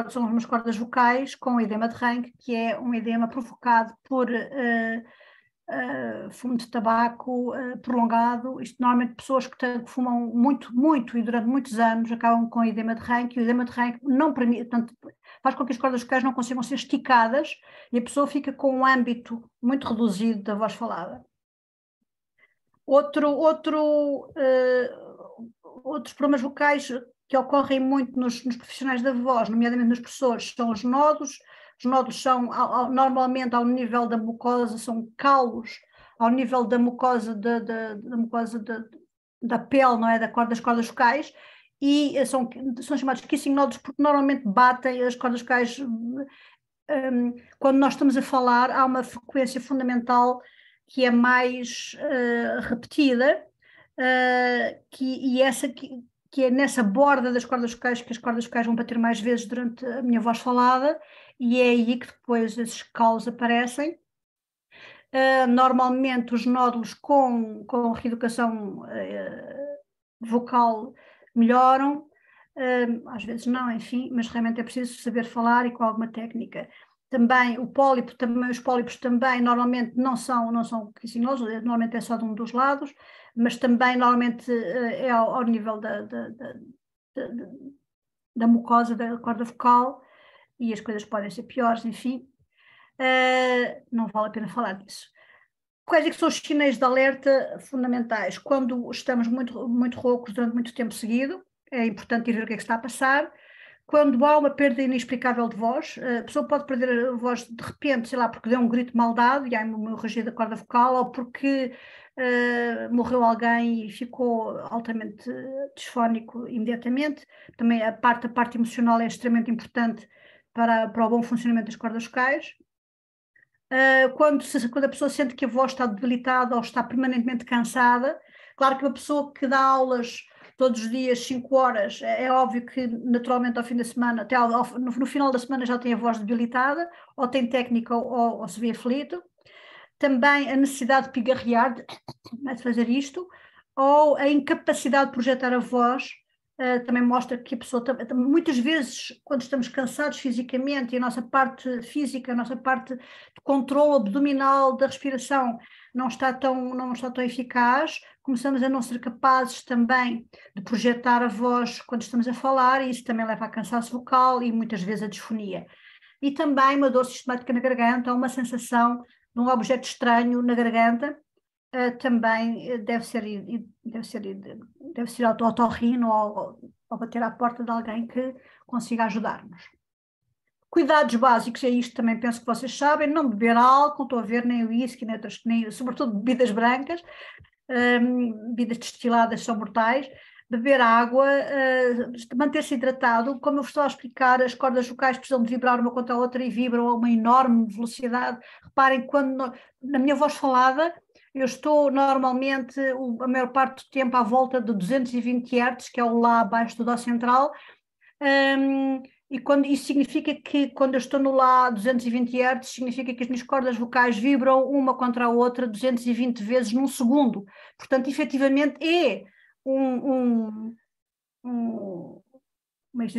são umas cordas vocais com edema de Rank, que é um edema provocado por fumo de tabaco prolongado. Isto normalmente pessoas que fumam muito, muito e durante muitos anos acabam com edema de Rank, e o edema de Rank não permite, portanto, faz com que as cordas vocais não consigam ser esticadas e a pessoa fica com um âmbito muito reduzido da voz falada. Outros problemas vocais que ocorrem muito nos profissionais da voz, nomeadamente nos professores, são os nódulos. Os nódulos são normalmente ao nível da mucosa, são calos ao nível da mucosa da pele, não é? Das cordas vocais, e são chamados kissing nódulos porque normalmente batem as cordas vocais. Quando nós estamos a falar, há uma frequência fundamental que é mais repetida, que é nessa borda das cordas vocais que as cordas vocais vão bater mais vezes durante a minha voz falada, e é aí que depois esses calos aparecem. Normalmente os nódulos com reeducação vocal melhoram, às vezes não, enfim, mas realmente é preciso saber falar e com alguma técnica. Também os pólipos também normalmente não são quicinosos, normalmente é só de um dos lados, mas também normalmente é ao nível da mucosa da corda vocal, e as coisas podem ser piores, enfim, não vale a pena falar disso. Quais é que são os sinais de alerta fundamentais? Quando estamos muito, muito roucos durante muito tempo seguido, é importante ir ver o que é que está a passar. Quando há uma perda inexplicável de voz, a pessoa pode perder a voz de repente, sei lá, porque deu um grito mal dado e há uma hemorragia da corda vocal, ou porque morreu alguém e ficou altamente disfónico imediatamente. Também a parte emocional é extremamente importante para o bom funcionamento das cordas vocais. Quando a pessoa sente que a voz está debilitada ou está permanentemente cansada, claro que uma pessoa que dá aulas todos os dias 5 horas, é óbvio que naturalmente ao fim da semana, até no final da semana já tem a voz debilitada, ou tem técnica ou se vê aflito. Também a necessidade de pigarrear, de fazer isto, ou a incapacidade de projetar a voz, também mostra que a pessoa, muitas vezes, quando estamos cansados fisicamente e a nossa parte física, a nossa parte de controle abdominal da respiração não está tão eficaz, começamos a não ser capazes também de projetar a voz quando estamos a falar, e isso também leva a cansaço vocal e muitas vezes a disfonia. E também uma dor sistemática na garganta, uma sensação de um objeto estranho na garganta, também deve ser ao otorrino ou bater à porta de alguém que consiga ajudar-nos. Cuidados básicos, é isto também penso que vocês sabem: não beber álcool, estou a ver, nem whisky, nem sobretudo bebidas brancas, bebidas destiladas são mortais. beber água, manter-se hidratado. Como eu vos estou a explicar, as cordas vocais precisam de vibrar uma contra a outra e vibram a uma enorme velocidade. Reparem, na minha voz falada, eu estou normalmente, a maior parte do tempo, à volta de 220 Hz, que é o Lá abaixo do Dó central, isso significa que quando eu estou no Lá 220 Hz, significa que as minhas cordas vocais vibram uma contra a outra 220 vezes num segundo. Portanto, efetivamente é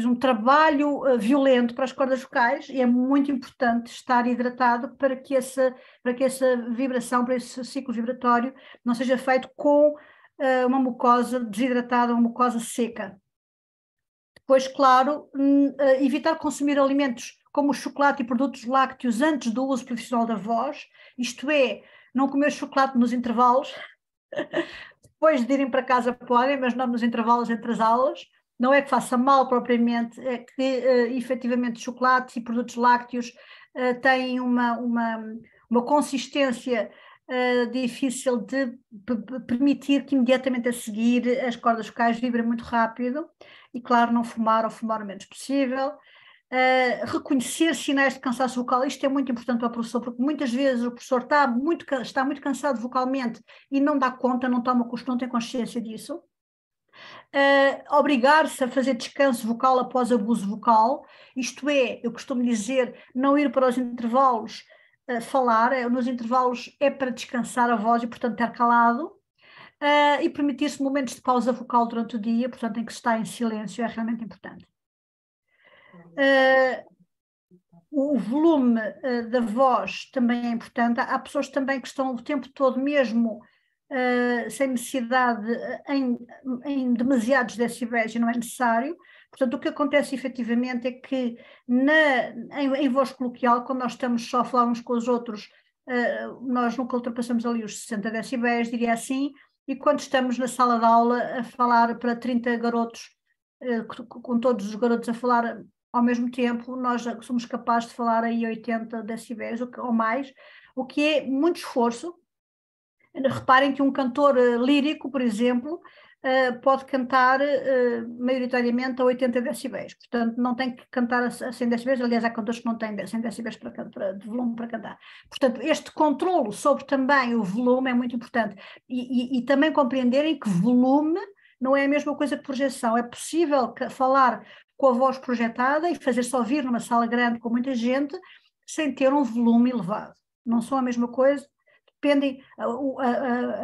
um trabalho violento para as cordas vocais, e é muito importante estar hidratado para que essa vibração, para esse ciclo vibratório, não seja feito com uma mucosa desidratada, uma mucosa seca. Depois, claro, evitar consumir alimentos como o chocolate e produtos lácteos antes do uso profissional da voz, isto é, não comer chocolate nos intervalos. Depois de irem para casa podem, mas não nos intervalos entre as aulas. Não é que faça mal propriamente, é que efetivamente chocolates e produtos lácteos têm uma consistência difícil de permitir que imediatamente a seguir as cordas vocais vibrem muito rápido. E claro, não fumar ou fumar o menos possível. Reconhecer sinais de cansaço vocal, isto é muito importante para o professor, porque muitas vezes o professor está muito cansado vocalmente e não dá conta, não tem consciência disso. Obrigar-se a fazer descanso vocal após abuso vocal, isto é, eu costumo dizer, não ir para os intervalos falar, nos intervalos é para descansar a voz e, portanto, estar calado, e permitir-se momentos de pausa vocal durante o dia, portanto, em que se está em silêncio, é realmente importante. O volume da voz também é importante. Há pessoas também que estão o tempo todo mesmo sem necessidade em demasiados decibéis e não é necessário. Portanto, o que acontece efetivamente é que em voz coloquial, quando nós estamos só a falar uns com os outros, nós nunca ultrapassamos ali os 60 decibéis, diria assim, e quando estamos na sala de aula a falar para 30 garotos, com todos os garotos a falar ao mesmo tempo, nós somos capazes de falar aí 80 decibéis ou mais, o que é muito esforço. Reparem que um cantor lírico, por exemplo, pode cantar maioritariamente a 80 decibéis, portanto não tem que cantar a 100 decibéis, aliás há cantores que não têm 100 decibéis de volume para cantar. Portanto, este controlo sobre também o volume é muito importante, e também compreenderem que volume não é a mesma coisa que projeção. É possível falar com a voz projetada e fazer-se ouvir numa sala grande com muita gente sem ter um volume elevado. Não são a mesma coisa.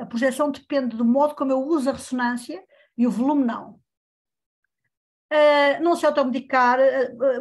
A projeção depende do modo como eu uso a ressonância e o volume não. Não se automedicar,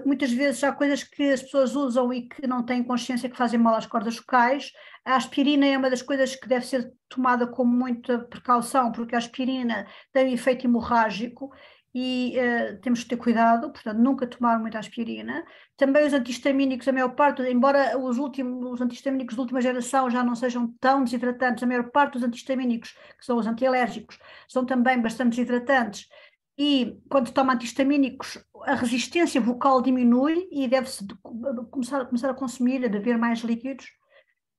muitas vezes há coisas que as pessoas usam e que não têm consciência que fazem mal às cordas vocais. A aspirina é uma das coisas que deve ser tomada com muita precaução, porque a aspirina tem um efeito hemorrágico e temos que ter cuidado, portanto nunca tomar muita aspirina. Também os antihistamínicos, a maior parte, embora os antihistamínicos de última geração já não sejam tão desidratantes, a maior parte dos antihistamínicos, que são os antialérgicos, são também bastante desidratantes, e quando toma antihistamínicos a resistência vocal diminui e deve-se começar a consumir, a beber mais líquidos.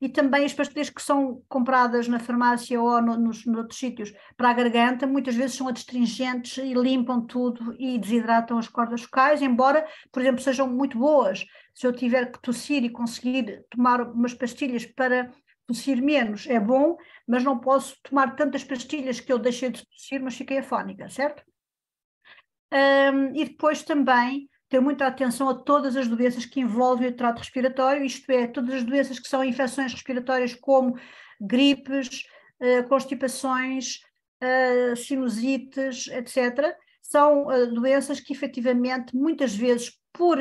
E também as pastilhas que são compradas na farmácia ou nos outros sítios para a garganta, muitas vezes são adstringentes e limpam tudo e desidratam as cordas vocais, embora, por exemplo, sejam muito boas. Se eu tiver que tossir e conseguir tomar umas pastilhas para tossir menos, é bom, mas não posso tomar tantas pastilhas que eu deixei de tossir, mas fiquei afónica, certo? E depois também ter muita atenção a todas as doenças que envolvem o trato respiratório, isto é, todas as doenças que são infecções respiratórias como gripes, constipações, sinusites, etc. São doenças que efetivamente muitas vezes por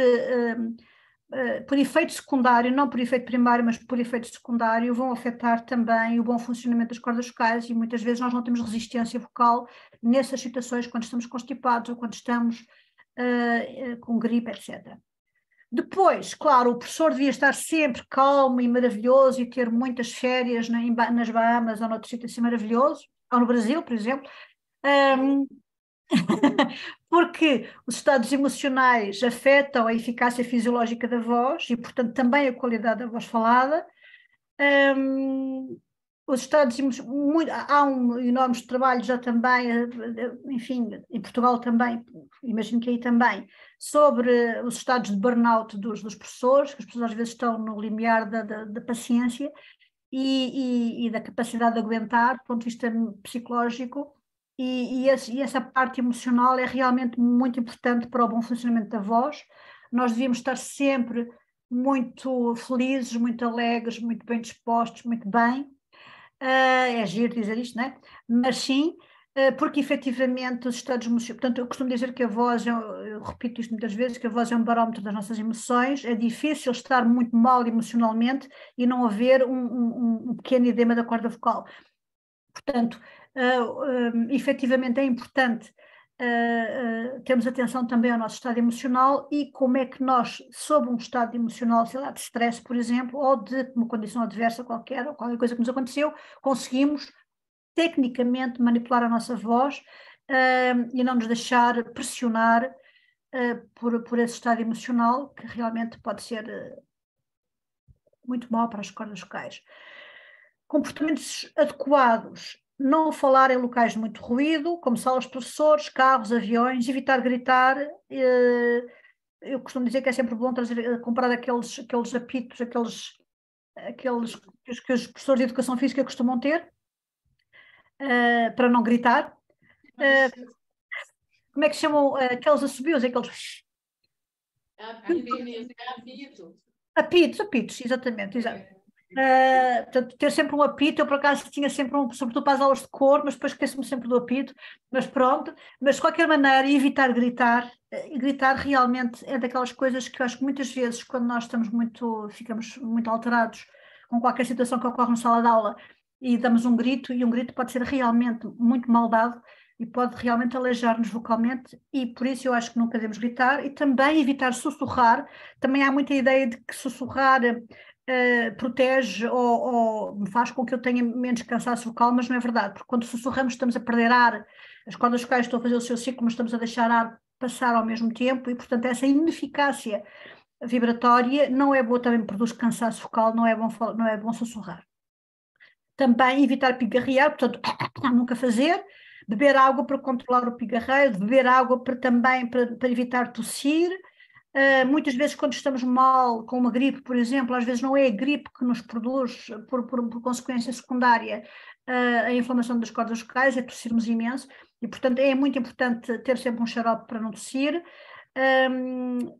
efeito secundário, não por efeito primário, mas por efeito secundário, vão afetar também o bom funcionamento das cordas vocais e muitas vezes nós não temos resistência vocal nessas situações, quando estamos constipados ou quando estamos com gripe, etc. Depois, claro, o professor devia estar sempre calmo e maravilhoso e ter muitas férias nas Bahamas ou noutro sítio assim maravilhoso, ou no Brasil, por exemplo, porque os estados emocionais afetam a eficácia fisiológica da voz e, portanto, também a qualidade da voz falada. os estados, há um enorme trabalho já também, enfim, em Portugal também, imagino que aí também, sobre os estados de burnout dos professores, que as pessoas às vezes estão no limiar da paciência e da capacidade de aguentar, do ponto de vista psicológico, e essa parte emocional é realmente muito importante para o bom funcionamento da voz. Nós devíamos estar sempre muito felizes, muito alegres, muito bem dispostos, muito bem. É giro dizer isto, não é? Mas sim, porque efetivamente os estados emocionais, portanto, eu costumo dizer que a voz, eu repito isto muitas vezes, que a voz é um barómetro das nossas emoções. É difícil estar muito mal emocionalmente e não haver um pequeno edema da corda vocal. Portanto, efetivamente é importante termos atenção também ao nosso estado emocional e como é que nós, sob um estado emocional, sei lá, de stress, por exemplo, ou de uma condição adversa qualquer, ou qualquer coisa que nos aconteceu, conseguimos tecnicamente manipular a nossa voz e não nos deixar pressionar por esse estado emocional, que realmente pode ser muito mau para as cordas vocais. Comportamentos adequados: não falar em locais de muito ruído, como salas de professores, carros, aviões, evitar gritar. Eu costumo dizer que é sempre bom comprar aqueles apitos, aqueles que os professores de educação física costumam ter, para não gritar. Como é que se chamam aqueles assobios? Aqueles... Apitos, exatamente, exato. Portanto, ter sempre um apito. Eu por acaso tinha sempre sobretudo para as aulas de cor, mas depois esqueço-me sempre do apito, mas pronto. Mas de qualquer maneira, evitar gritar. Gritar realmente é daquelas coisas que eu acho que muitas vezes, quando nós ficamos muito alterados com qualquer situação que ocorre na sala de aula e damos um grito, e um grito pode ser realmente muito mal dado e pode realmente aleijar-nos vocalmente, e por isso eu acho que nunca devemos gritar. E também evitar sussurrar. Também há muita ideia de que sussurrar protege ou faz com que eu tenha menos cansaço vocal, mas não é verdade, porque quando sussurramos estamos a perder ar, as cordas vocais estão a fazer o seu ciclo, mas estamos a deixar ar passar ao mesmo tempo, e portanto essa ineficácia vibratória não é boa, também produz cansaço vocal, não é bom sussurrar. Também evitar pigarrear, portanto nunca fazer. Beber água para controlar o pigarreio, beber água para evitar tossir. Muitas vezes, quando estamos mal com uma gripe, por exemplo, às vezes não é a gripe que nos produz, por consequência secundária, a inflamação das cordas vocais, é tossirmos imenso, e portanto é muito importante ter sempre um xarope para não tossir,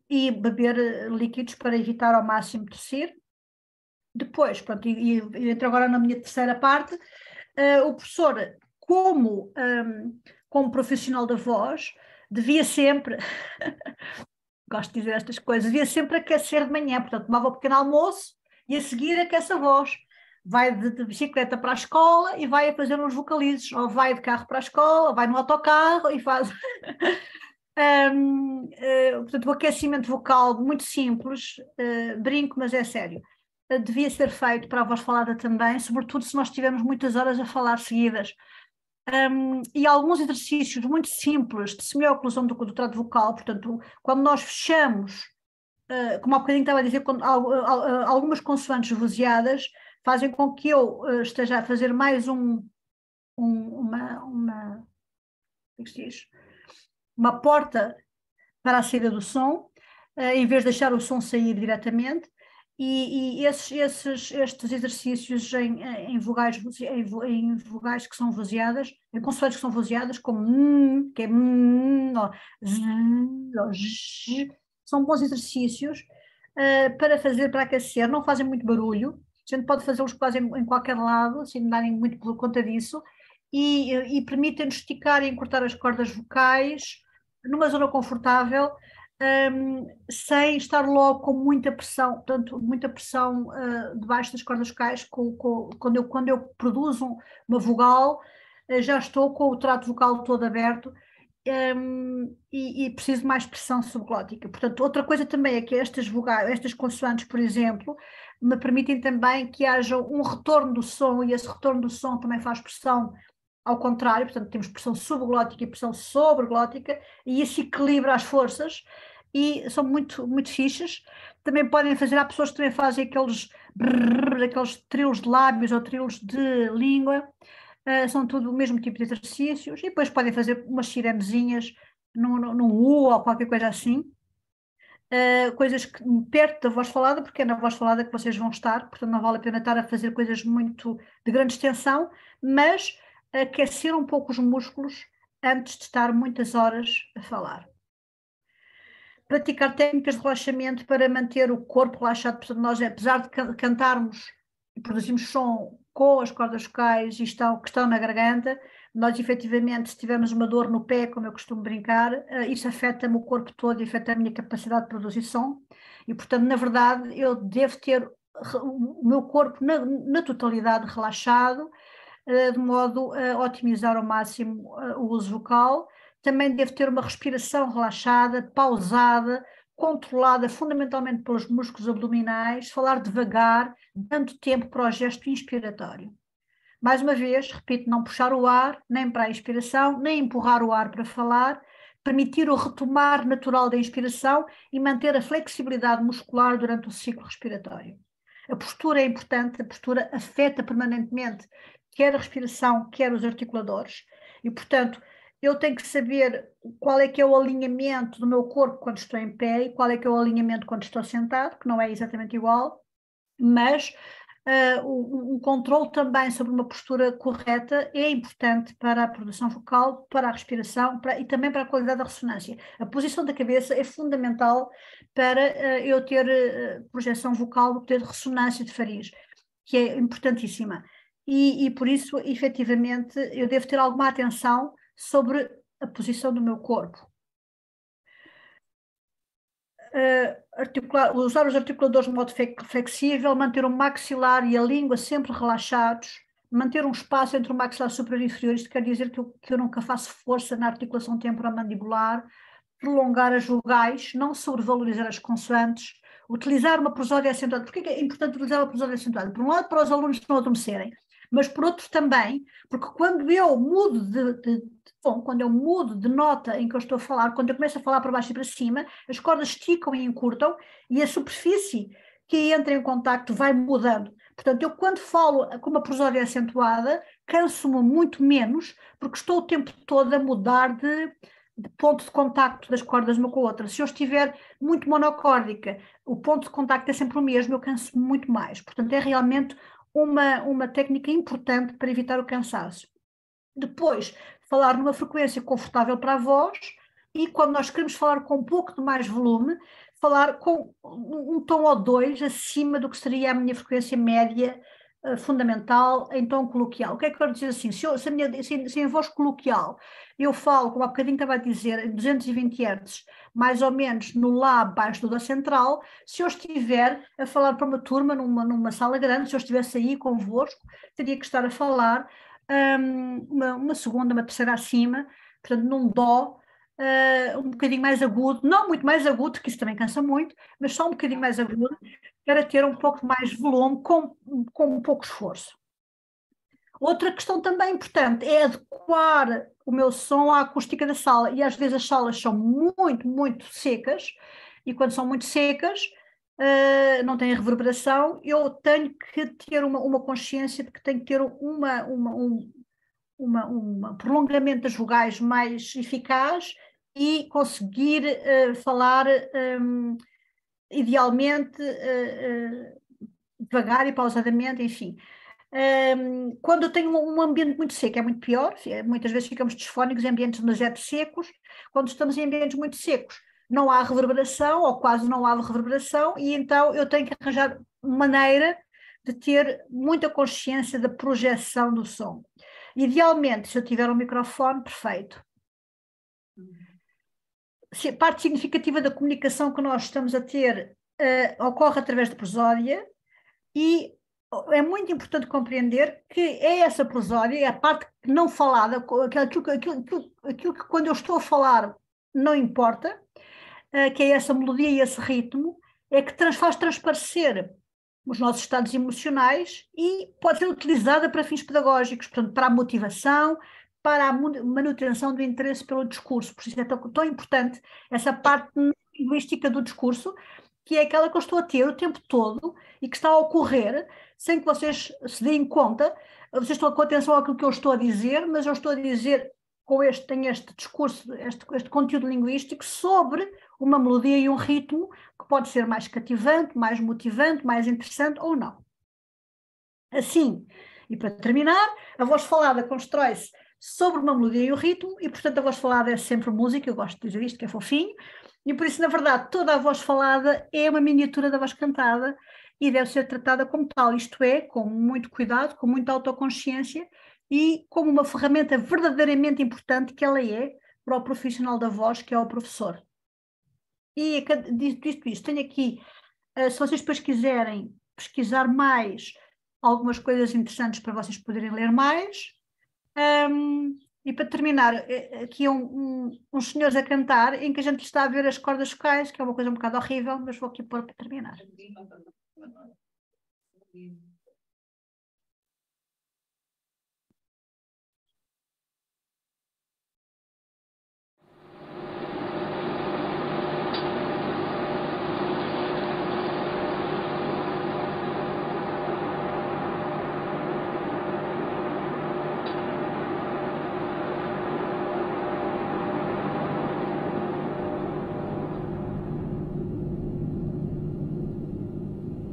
e beber líquidos para evitar ao máximo tossir. Depois, pronto, e entro agora na minha terceira parte. O professor, como profissional da voz, devia sempre gosto de dizer estas coisas, devia sempre aquecer de manhã, portanto tomava um pequeno almoço e a seguir aquece a voz. Vai de bicicleta para a escola e vai a fazer uns vocalizes, ou vai de carro para a escola, ou vai no autocarro e faz... portanto, o aquecimento vocal muito simples, brinco, mas é sério, devia ser feito para a voz falada também, sobretudo se nós tivermos muitas horas a falar seguidas. E alguns exercícios muito simples de semioclusão do trato vocal, portanto, quando nós fechamos, como há bocadinho estava a dizer, algumas consoantes vozeadas fazem com que eu esteja a fazer mais uma porta para a saída do som, em vez de deixar o som sair diretamente. E estes exercícios em vogais que são vozeadas, em consoantes que são vozeadas, como que é ou z, são bons exercícios para aquecer, não fazem muito barulho, a gente pode fazê-los quase em qualquer lado, sem darem muito por conta disso, e permitem-nos esticar e encurtar as cordas vocais numa zona confortável, sem estar logo com muita pressão, portanto, muita pressão debaixo das cordas vocais. Quando eu produzo uma vogal, já estou com o trato vocal todo aberto, e preciso de mais pressão subglótica. Portanto, outra coisa também é que estas consoantes, por exemplo, me permitem também que haja um retorno do som, e esse retorno do som também faz pressão ao contrário, portanto temos pressão subglótica e pressão sobreglótica, e isso equilibra as forças, e são muito, muito fixas. Também podem fazer, há pessoas que também fazem aqueles brrr, aqueles trilos de lábios ou trilos de língua, são tudo o mesmo tipo de exercícios, e depois podem fazer umas sirenezinhas num U ou qualquer coisa assim, coisas que, perto da voz falada, porque é na voz falada que vocês vão estar, portanto não vale a pena estar a fazer coisas muito de grande extensão, mas aquecer um pouco os músculos antes de estar muitas horas a falar. Praticar técnicas de relaxamento para manter o corpo relaxado. Portanto, nós, apesar de cantarmos e produzimos som com as cordas vocais que estão na garganta, nós efetivamente, se tivermos uma dor no pé, como eu costumo brincar, isso afeta-me o corpo todo e afeta a minha capacidade de produzir som. E, portanto, na verdade, eu devo ter o meu corpo na totalidade relaxado, de modo a otimizar ao máximo o uso vocal. Também devo ter uma respiração relaxada, pausada, controlada fundamentalmente pelos músculos abdominais, falar devagar, dando tempo para o gesto inspiratório. Mais uma vez, repito, não puxar o ar, nem para a inspiração, nem empurrar o ar para falar, permitir o retomar natural da inspiração e manter a flexibilidade muscular durante o ciclo respiratório. A postura é importante, a postura afeta permanentemente quer a respiração, quer os articuladores, e portanto eu tenho que saber qual é que é o alinhamento do meu corpo quando estou em pé e qual é que é o alinhamento quando estou sentado, que não é exatamente igual, mas um controle também sobre uma postura correta é importante para a produção vocal, para a respiração e também para a qualidade da ressonância. A posição da cabeça é fundamental para eu ter projeção vocal, ter ressonância de faringe, que é importantíssima. E por isso, efetivamente, eu devo ter alguma atenção sobre a posição do meu corpo. Usar os articuladores de modo flexível, manter o maxilar e a língua sempre relaxados, manter um espaço entre o maxilar superior e inferior, isto quer dizer que eu nunca faço força na articulação temporomandibular, prolongar as vogais, não sobrevalorizar as consoantes, utilizar uma prosódia acentuada. Porquê é importante utilizar uma prosódia acentuada? Por um lado, para os alunos não adormecerem, mas por outro também, porque quando eu mudo de tom, quando eu mudo de nota em que eu estou a falar, quando eu começo a falar para baixo e para cima, as cordas esticam e encurtam e a superfície que entra em contacto vai mudando. Portanto, eu quando falo com uma prosódia acentuada, canso-me muito menos, porque estou o tempo todo a mudar de ponto de contacto das cordas uma com a outra. Se eu estiver muito monocórdica, o ponto de contacto é sempre o mesmo, eu canso-me muito mais. Portanto, é realmente uma técnica importante para evitar o cansaço. Depois, falar numa frequência confortável para a voz e quando nós queremos falar com um pouco de mais volume, falar com um tom ou dois acima do que seria a minha frequência média fundamental em tom coloquial. O que é que eu quero dizer assim? Se em voz coloquial eu falo, como há bocadinho estava a dizer, em 220 Hz, mais ou menos no Lá abaixo do Dó central, se eu estiver a falar para uma turma numa sala grande, se eu estivesse aí convosco, teria que estar a falar uma segunda, uma terceira acima, portanto num Dó um bocadinho mais agudo, não muito mais agudo, que isso também cansa muito, mas só um bocadinho mais agudo, para ter um pouco mais de volume com um pouco esforço. Outra questão também importante é adequar o meu som à acústica da sala, e às vezes as salas são muito, muito secas, e quando são muito secas, não têm reverberação, eu tenho que ter uma consciência de que tenho que ter um prolongamento das vogais mais eficaz e conseguir falar idealmente devagar e pausadamente, enfim. Quando eu tenho um ambiente muito seco é muito pior, muitas vezes ficamos disfónicos em ambientes demasiado secos. Quando estamos em ambientes muito secos não há reverberação ou quase não há reverberação e então eu tenho que arranjar maneira de ter muita consciência da projeção do som. Idealmente, se eu tiver um microfone, perfeito. Se a parte significativa da comunicação que nós estamos a ter ocorre através da prosódia e é muito importante compreender que é essa prosódia, é a parte não falada, aquilo que quando eu estou a falar não importa, que é essa melodia e esse ritmo, é que faz transparecer os nossos estados emocionais e pode ser utilizada para fins pedagógicos, portanto, para a motivação, para a manutenção do interesse pelo discurso. Por isso é tão importante essa parte linguística do discurso, que é aquela que eu estou a ter o tempo todo e que está a ocorrer sem que vocês se deem conta. Vocês estão com atenção àquilo que eu estou a dizer, mas eu estou a dizer, tenho este discurso, este conteúdo linguístico sobre uma melodia e um ritmo que pode ser mais cativante, mais motivante, mais interessante ou não. Assim, e para terminar, a voz falada constrói-se sobre uma melodia e o ritmo, e portanto a voz falada é sempre música, eu gosto de dizer isto, que é fofinho, e por isso, na verdade, toda a voz falada é uma miniatura da voz cantada e deve ser tratada como tal, isto é, com muito cuidado, com muita autoconsciência e como uma ferramenta verdadeiramente importante que ela é para o profissional da voz, que é o professor. E dito isto, tenho aqui, se vocês depois quiserem pesquisar mais algumas coisas interessantes para vocês poderem ler mais. E para terminar, aqui uns senhores a cantar em que a gente está a ver as cordas vocais, que é uma coisa um bocado horrível, mas vou aqui pôr para terminar.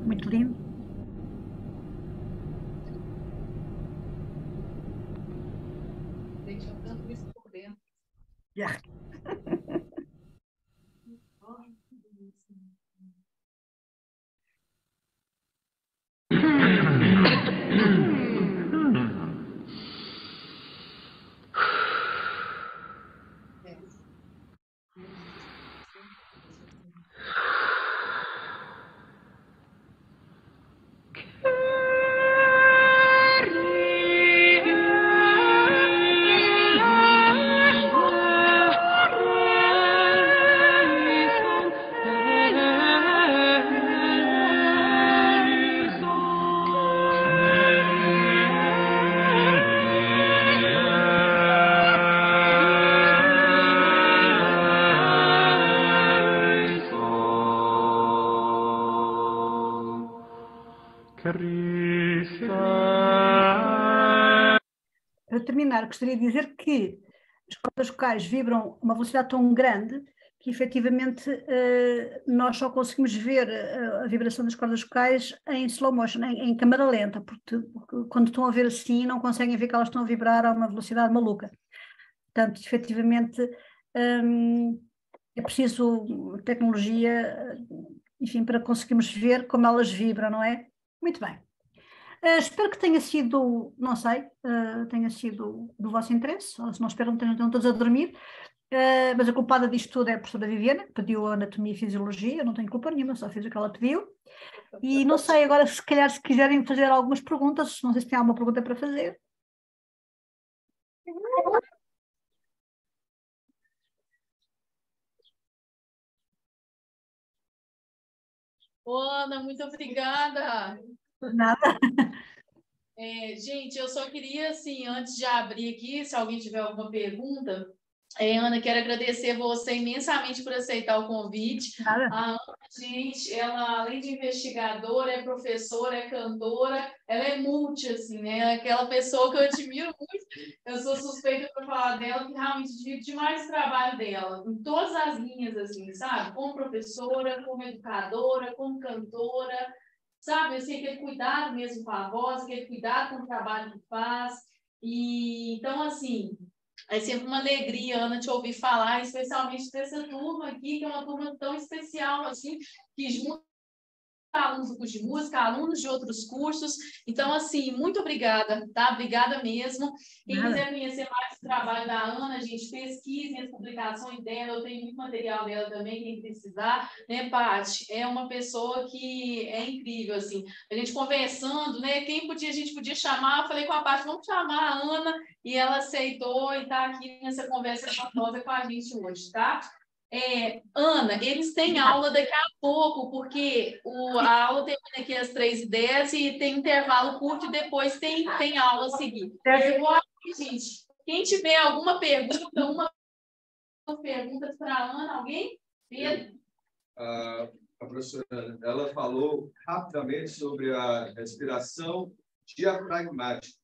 Muito lindo. Gente, eu canto isso por dentro. Yeah. Para terminar, gostaria de dizer que as cordas vocais vibram a uma velocidade tão grande que efetivamente nós só conseguimos ver a vibração das cordas vocais em slow motion, em câmara lenta, porque quando estão a ver assim não conseguem ver que elas estão a vibrar a uma velocidade maluca. Portanto, efetivamente é preciso tecnologia, enfim, para conseguirmos ver como elas vibram, não é? Muito bem. Espero que tenha sido, não sei, tenha sido do vosso interesse, se não espero que estejam todos a dormir, mas a culpada disto tudo é a professora Viviana, que pediu a anatomia e fisiologia, eu não tenho culpa nenhuma, só fiz o que ela pediu. E não sei, agora se calhar se quiserem fazer algumas perguntas, não sei se tem alguma pergunta para fazer. Ana, muito obrigada. Nada. Gente, eu só queria, assim, antes de abrir aqui, se alguém tiver alguma pergunta, Ana, quero agradecer você imensamente por aceitar o convite. Nada. A Ana, gente, ela, além de investigadora, é professora, é cantora, ela é multi, assim, né? Aquela pessoa que eu admiro muito. Eu sou suspeita para falar dela, que realmente admiro demais o trabalho dela, em todas as linhas, assim, sabe? Como professora, como educadora, como cantora, sabe? Assim, aquele cuidado mesmo com a voz, aquele cuidado com o trabalho que faz. E, então, assim, é sempre uma alegria, Ana, te ouvir falar, especialmente dessa turma aqui, que é uma turma tão especial, assim, que junta alunos do curso de música, alunos de outros cursos. Então, assim, muito obrigada, tá? Obrigada mesmo. Quem quiser conhecer mais o trabalho da Ana, gente, pesquisem as publicações dela, eu tenho muito material dela também, quem precisar, né, Paty? É uma pessoa que é incrível, assim. A gente conversando, né, a gente podia chamar, eu falei com a Paty, vamos chamar a Ana, e ela aceitou e está aqui nessa conversa gostosa com a gente hoje, tá? Ana, eles têm aula daqui a pouco, porque a aula termina aqui às 3h10 e tem intervalo curto e depois tem aula a seguir. Eu vou aqui, gente. Quem tiver alguma pergunta, para a Ana, alguém? Pedro? a professora Ana, ela falou rapidamente sobre a respiração diafragmática.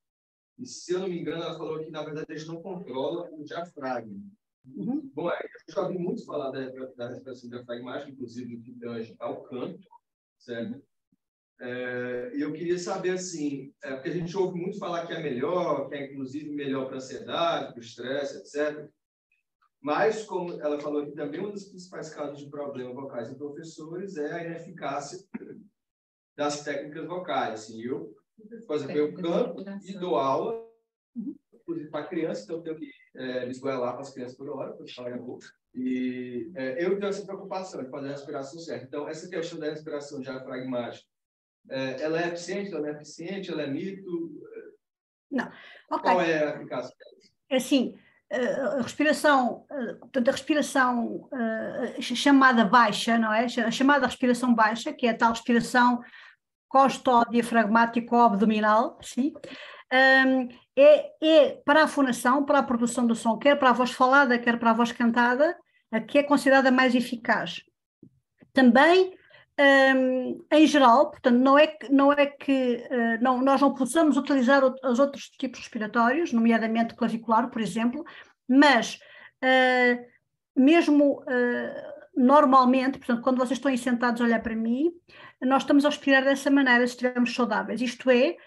E, se eu não me engano, ela falou que, na verdade, a gente não controla o diafragma. Bom, eu já ouvi muito falar da respiração diafragmática, inclusive no que tange ao canto, certo? E eu queria saber, assim, porque a gente ouve muito falar que é melhor, que é, inclusive, melhor para a ansiedade, para o estresse, etc. Mas, como ela falou aqui também, um dos principais casos de problemas vocais em professores é a ineficácia das técnicas vocais. Assim, por exemplo, eu canto e dou aula, inclusive para criança, então eu tenho que me esgoelar para as crianças por hora, para falar em boca. E eu tenho essa preocupação de fazer a respiração certa. Então, essa questão da respiração diafragmática, ela é eficiente, ela não é eficiente, ela é mito? Não. Okay. Qual é a eficácia dela? Assim, a respiração, portanto, a respiração chamada baixa, não é? A chamada respiração baixa, que é a tal respiração costo-diafragmático-abdominal, sim, é para a fonação, para a produção do som, quer para a voz falada, quer para a voz cantada, a que é considerada mais eficaz. Também, em geral, portanto, nós não possamos utilizar os outros tipos respiratórios, nomeadamente clavicular, por exemplo, mas mesmo normalmente, portanto, quando vocês estão aí sentados a olhar para mim, nós estamos a respirar dessa maneira se estivermos saudáveis. Isto é,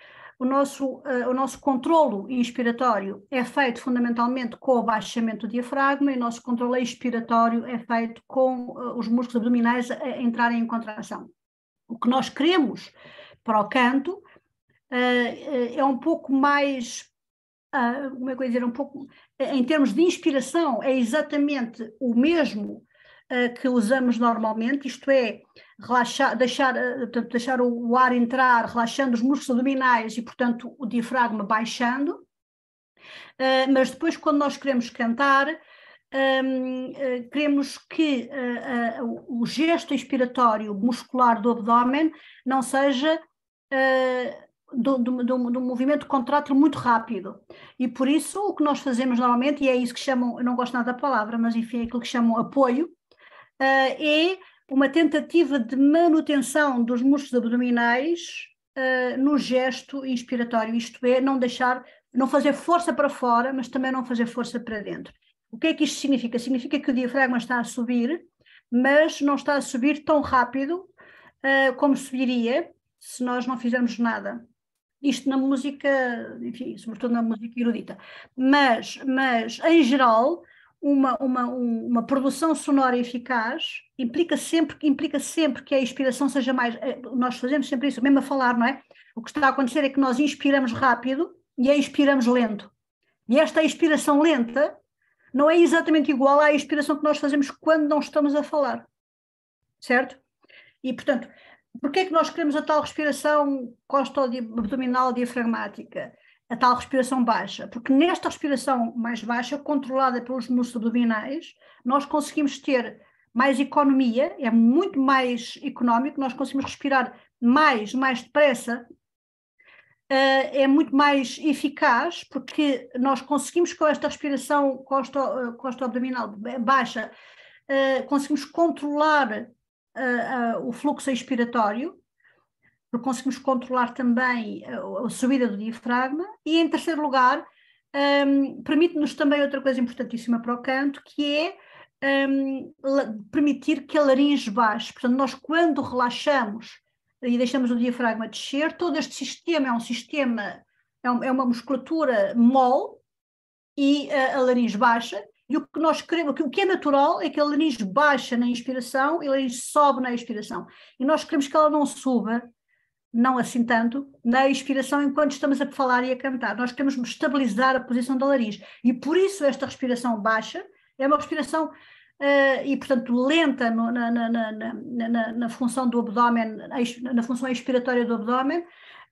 o nosso controlo inspiratório é feito fundamentalmente com o abaixamento do diafragma e o nosso controlo expiratório é feito com os músculos abdominais a entrarem em contração. O que nós queremos para o canto é um pouco mais, como é que eu ia dizer, um pouco, em termos de inspiração, é exatamente o mesmo que usamos normalmente, isto é, deixar o ar entrar, relaxando os músculos abdominais e, portanto, o diafragma baixando, mas depois, quando nós queremos cantar, queremos que o gesto expiratório muscular do abdômen não seja de um movimento contrátil muito rápido, e por isso o que nós fazemos normalmente, e é isso que chamam, eu não gosto nada da palavra, mas enfim, é aquilo que chamam apoio, é uma tentativa de manutenção dos músculos abdominais no gesto inspiratório, isto é, não fazer força para fora, mas também não fazer força para dentro. O que é que isto significa? Significa que o diafragma está a subir, mas não está a subir tão rápido como subiria se nós não fizermos nada. Isto na música, enfim, sobretudo na música erudita. Mas em geral, uma produção sonora eficaz implica sempre que a inspiração seja mais... Nós fazemos sempre isso, mesmo a falar, não é? O que está a acontecer é que nós inspiramos rápido e expiramos lento. E esta expiração lenta não é exatamente igual à expiração que nós fazemos quando não estamos a falar. Certo? E, portanto, porquê é que nós queremos a tal respiração costo-abdominal diafragmática? A tal respiração baixa, porque nesta respiração mais baixa, controlada pelos músculos abdominais, nós conseguimos ter mais economia, é muito mais económico, nós conseguimos respirar mais depressa, é muito mais eficaz, porque nós conseguimos com esta respiração costo-abdominal baixa, conseguimos controlar o fluxo expiratório, porque conseguimos controlar também a subida do diafragma, e em terceiro lugar, permite-nos também outra coisa importantíssima para o canto, que é permitir que a laringe baixe. Portanto, nós quando relaxamos e deixamos o diafragma descer, todo este sistema é uma musculatura mole, e a laringe baixa, e o que nós queremos, o que é natural é que a laringe baixa na inspiração e a laringe sobe na expiração, e nós queremos que ela não suba, não assim tanto, na expiração enquanto estamos a falar e a cantar. Nós queremos estabilizar a posição da laringe, e por isso esta respiração baixa é uma respiração e portanto lenta na função do abdômen, na função expiratória do abdômen,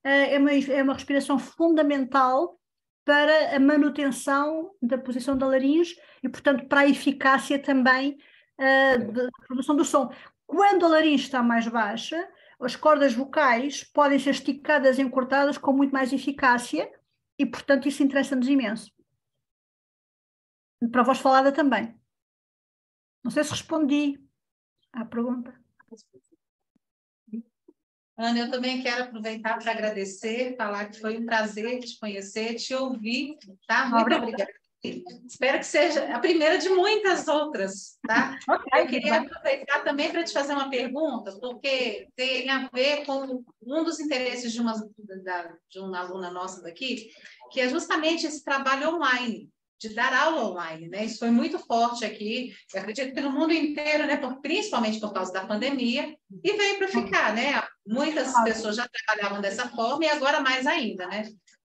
é uma respiração fundamental para a manutenção da posição da laringe e, portanto, para a eficácia também da produção do som. Quando a laringe está mais baixa, as cordas vocais podem ser esticadas e encurtadas com muito mais eficácia e, portanto, isso interessa-nos imenso. Para a voz falada também. Não sei se respondi à pergunta. Ana, eu também quero aproveitar para agradecer, falar que foi um prazer te conhecer, te ouvir, tá? Muito obrigada. Espero que seja a primeira de muitas outras, tá? Eu queria aproveitar também para te fazer uma pergunta, porque tem a ver com um dos interesses de uma aluna nossa daqui, que é justamente esse trabalho online, de dar aula online, né? Isso foi muito forte aqui, eu acredito que no mundo inteiro, né? Principalmente por causa da pandemia, e veio para ficar, né? Muitas pessoas já trabalhavam dessa forma e agora mais ainda, né?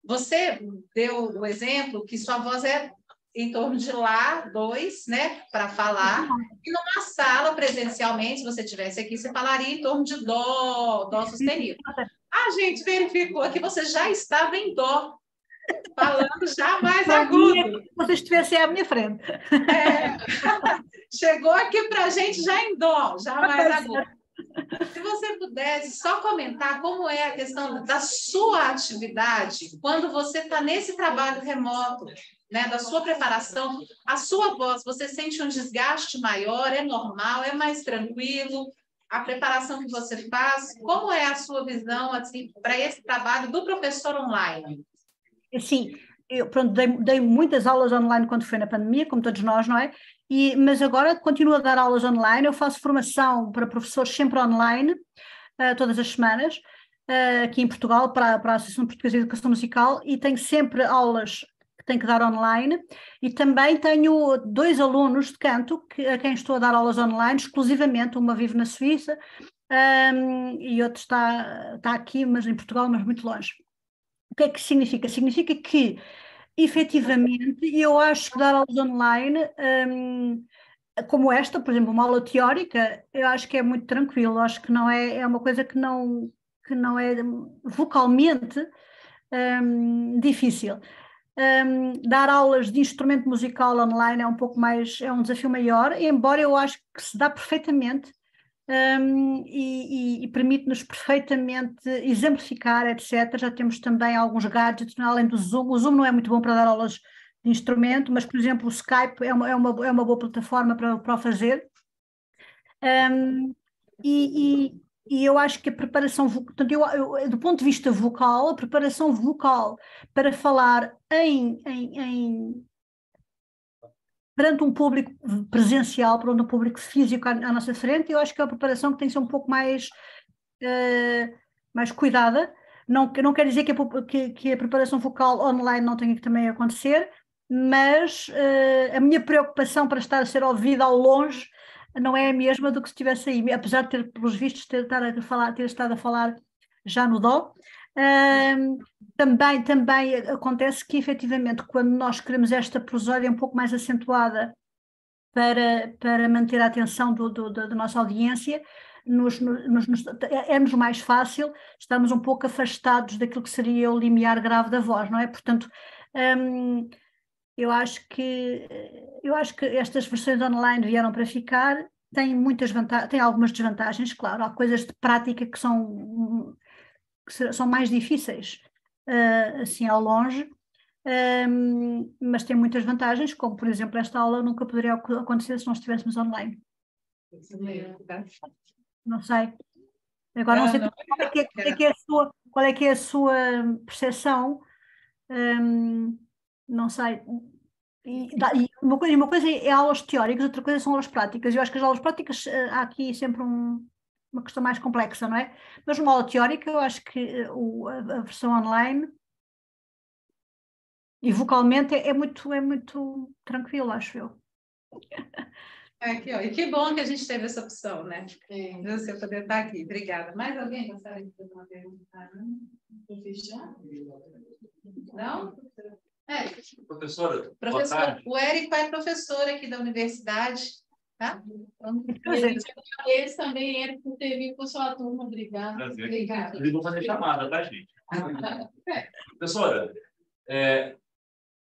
Você deu o exemplo que sua voz é em torno de Lá 2, né, para falar, e numa sala presencialmente, se você estivesse aqui, você falaria em torno de Dó sustenido. A gente verificou que você já estava em Dó, falando já mais agudo. Se você estivesse à minha frente. Chegou aqui para a gente já em Dó, já mais agudo. Se você pudesse só comentar como é a questão da sua atividade, quando você está nesse trabalho remoto, né, da sua preparação, a sua voz, você sente um desgaste maior, é normal, é mais tranquilo? A preparação que você faz, como é a sua visão assim, para esse trabalho do professor online? Sim, eu pronto, dei muitas aulas online quando foi na pandemia, como todos nós, não é? Mas agora continuo a dar aulas online, eu faço formação para professores sempre online, todas as semanas, aqui em Portugal, para a Associação Portuguesa de Educação Musical, e tenho sempre aulas que tenho que dar online, e também tenho 2 alunos de canto a quem estou a dar aulas online exclusivamente, uma vive na Suíça, e outro está aqui, mas em Portugal, mas muito longe. O que é que significa? Significa que, efetivamente, eu acho que dar aulas online, como esta, por exemplo, uma aula teórica, eu acho que é muito tranquilo, acho que não é uma coisa que não é vocalmente difícil. Dar aulas de instrumento musical online é um pouco mais, é um desafio maior, embora eu acho que se dá perfeitamente e permite-nos perfeitamente exemplificar, etc. Já temos também alguns gadgets, além do Zoom. O Zoom não é muito bom para dar aulas de instrumento, mas, por exemplo, o Skype é uma boa plataforma para o fazer. E eu acho que a preparação, portanto, do ponto de vista vocal, a preparação vocal para falar perante um público presencial, perante um público físico à nossa frente, eu acho que é uma preparação que tem que ser um pouco mais cuidada. Não quer dizer que a preparação vocal online não tenha que também acontecer, mas a minha preocupação para estar a ser ouvida ao longe não é a mesma do que se estivesse aí, apesar de ter, pelos vistos, ter estado a falar já no Dó. Também acontece que, efetivamente, quando nós queremos esta prosódia um pouco mais acentuada para manter a atenção da nossa audiência, é-nos mais fácil estarmos um pouco afastados daquilo que seria o limiar grave da voz, não é? Portanto, eu acho que estas versões online vieram para ficar, têm muitas vantagens, têm algumas desvantagens, claro, há coisas de prática que são mais difíceis, assim ao longe, mas tem muitas vantagens, como por exemplo esta aula nunca poderia acontecer se não estivéssemos online. Não sei. Agora não sei qual é que é a sua percepção, não sei. E uma coisa é aulas teóricas, outra coisa são aulas práticas. Eu acho que as aulas práticas há aqui sempre uma questão mais complexa, não é? Mas uma aula teórica, eu acho que a versão online e vocalmente é muito tranquilo, acho eu. E que bom que a gente teve essa opção, né? Você poder estar aqui. Obrigada. Mais alguém gostaria de fazer uma pergunta? Não? Professora, o Érico é professor aqui da universidade, tá? Esse também, Érico, por ter vindo com sua turma. Obrigada. Obrigada. Eles vão fazer chamada, tá, gente? Professora, a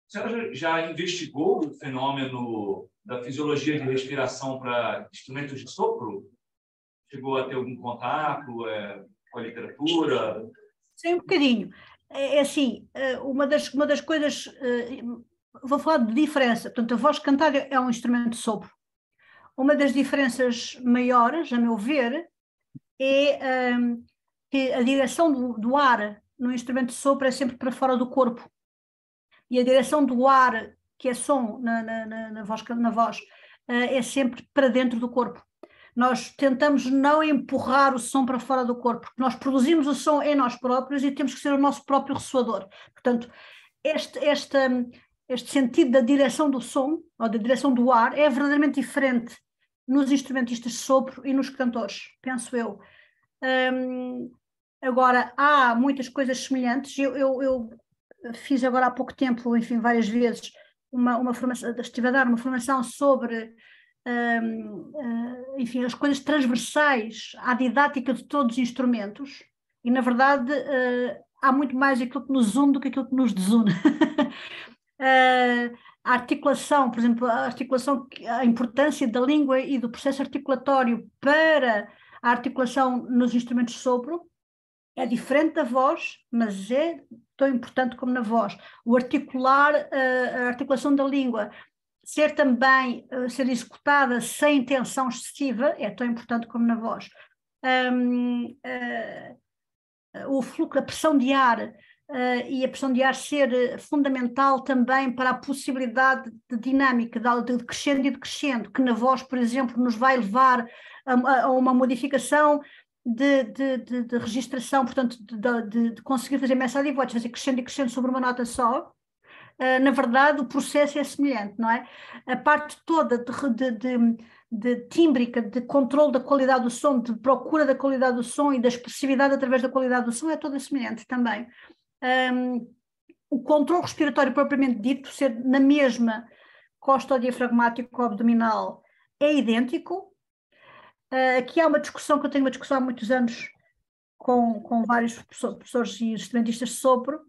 senhora já investigou o fenômeno da fisiologia de respiração para instrumentos de sopro? Chegou a ter algum contato com a literatura? Sim, um bocadinho. É assim, uma das coisas, vou falar de diferença, portanto, a voz cantada é um instrumento de sopro. Uma das diferenças maiores, a meu ver, é que a direção do ar no instrumento de sopro é sempre para fora do corpo. E a direção do ar, que é som na voz, é sempre para dentro do corpo. Nós tentamos não empurrar o som para fora do corpo, porque nós produzimos o som em nós próprios e temos que ser o nosso próprio ressoador. Portanto, este sentido da direção do som, ou da direção do ar, é verdadeiramente diferente nos instrumentistas de sopro e nos cantores, penso eu. Agora, há muitas coisas semelhantes. Eu fiz agora há pouco tempo, enfim, várias vezes, uma formação, estive a dar uma formação sobre, enfim, as coisas transversais à didática de todos os instrumentos, e na verdade há muito mais aquilo que nos une do que aquilo que nos desune. A articulação, por exemplo, a importância da língua e do processo articulatório para a articulação nos instrumentos de sopro é diferente da voz, mas é tão importante como na voz. O articular, a articulação da língua, ser executada sem tensão excessiva, é tão importante como na voz. O fluxo, a pressão de ar, e a pressão de ar ser fundamental também para a possibilidade de dinâmica, de crescendo e decrescendo, que na voz, por exemplo, nos vai levar a uma modificação de registração, portanto, de conseguir fazer mensagem de voz, fazer crescendo e crescendo sobre uma nota só. Na verdade, o processo é semelhante, não é? A parte toda de tímbrica, de controle da qualidade do som, de procura da qualidade do som e da expressividade através da qualidade do som é toda semelhante também. O controle respiratório propriamente dito, ser na mesma costodiafragmático abdominal, é idêntico. Aqui há uma discussão, que eu tenho uma discussão há muitos anos com vários professores e instrumentistas de sopro,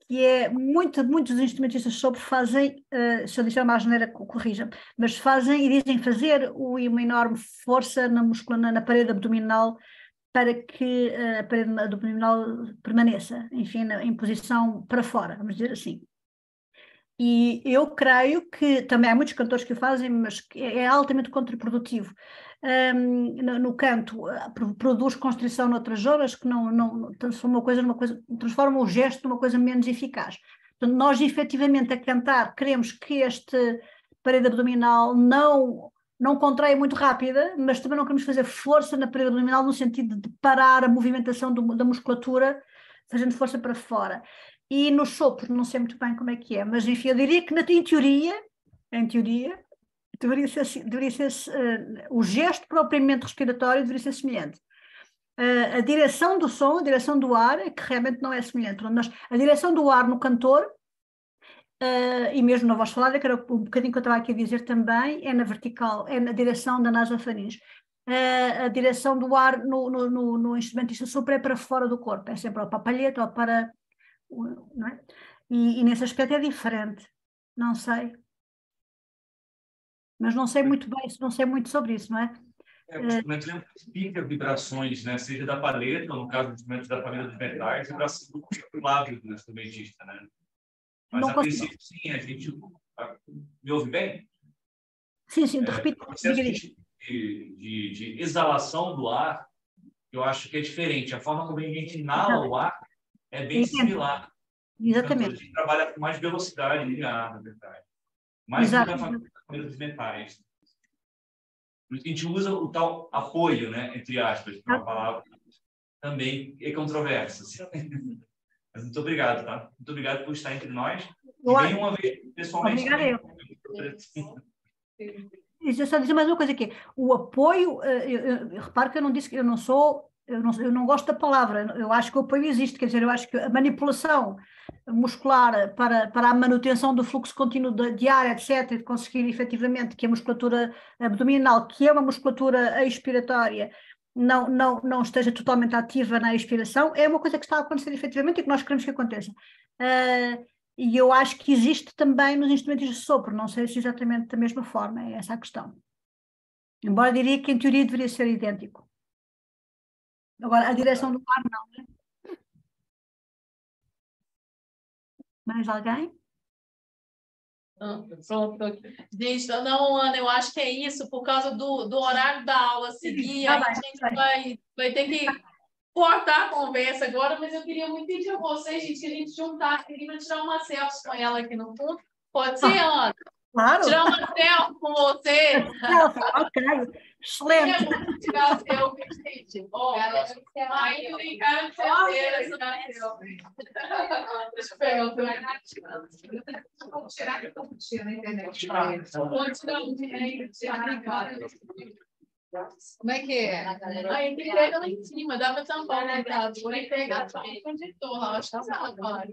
que é muitos dos instrumentistas de sopro fazem, se eu disser uma asneira, corrija-me, mas fazem e dizem fazer uma enorme força na parede abdominal para que a parede abdominal permaneça, enfim, em posição para fora, vamos dizer assim. E eu creio que também há muitos cantores que o fazem, mas que é altamente contraprodutivo. No canto, produz constrição noutras zonas que não transformam transformam o gesto numa coisa menos eficaz. Portanto, nós efetivamente a cantar queremos que esta parede abdominal não contraia muito rápida, mas também não queremos fazer força na parede abdominal no sentido de parar a movimentação da musculatura, fazendo força para fora. E no sopro, não sei muito bem como é que é, mas enfim, eu diria que em teoria, deveria ser o gesto propriamente respiratório deveria ser semelhante. A direção do som, a direção do ar, é que realmente não é semelhante. Mas a direção do ar no cantor, e mesmo na voz falada, que era um bocadinho que eu estava aqui a dizer também, é na vertical, é na direção da nasofaringe. A direção do ar no instrumentista sopro é para fora do corpo, é sempre para a palheta ou para... Não é? E nesse aspecto é diferente, não sei. Mas não sei muito bem, não sei muito sobre isso, não é? O instrumento amplifica vibrações, né? Seja da palheta, ou no caso do instrumento da família dos metais, vibração do lábio do instrumentista, né? Mas não a princípio, sim, a gente... Me ouve bem? Sim, repito. O processo de exalação do ar, eu acho que é diferente. A forma como a gente inala o ar é bem similar. Exatamente. A gente trabalha com mais velocidade de ar, na verdade. Mais do que a família dos metais. A gente usa o tal apoio, né, entre aspas, que é uma palavra também é controversa. Mas muito obrigado, tá? Muito obrigado por estar entre nós. E venha uma vez pessoalmente. Obrigada eu. Deixa eu só dizer mais uma coisa aqui. O apoio, repare que eu não disse que eu não gosto da palavra, eu acho que o apoio existe, quer dizer, eu acho que a manipulação muscular para a manutenção do fluxo contínuo de ar, etc., de conseguir efetivamente que a musculatura abdominal, que é uma musculatura expiratória, não esteja totalmente ativa na expiração, é uma coisa que está a acontecer efetivamente e que nós queremos que aconteça. E eu acho que existe também nos instrumentos de sopro, não sei se exatamente da mesma forma, é essa a questão. Embora eu diria que em teoria deveria ser idêntico. Agora, a direção do ar não, né? Mais alguém? Pronto. Gente, não, Ana, eu acho que é isso, por causa do horário da aula seguir, aí a gente vai ter que cortar a conversa agora, mas eu queria muito pedir a vocês, gente, que a gente juntasse aqui para tirar uma selfie com ela aqui no fundo. Pode ser, Ana? Claro. Tirar uma selfie com você. Ok, excelente. Tirar a selfie, gente. Aí tem cara de certeza tirar a selfie. Deixa eu pegar o teu. Vou tirar que eu vou tirar na internet. Vou tirar um direito, tirar a cara. Como é que é? Aí tem que pegar lá em cima, dá para tampar, né, Gado? Vou pegar só o conditor lá, acho que tá agora.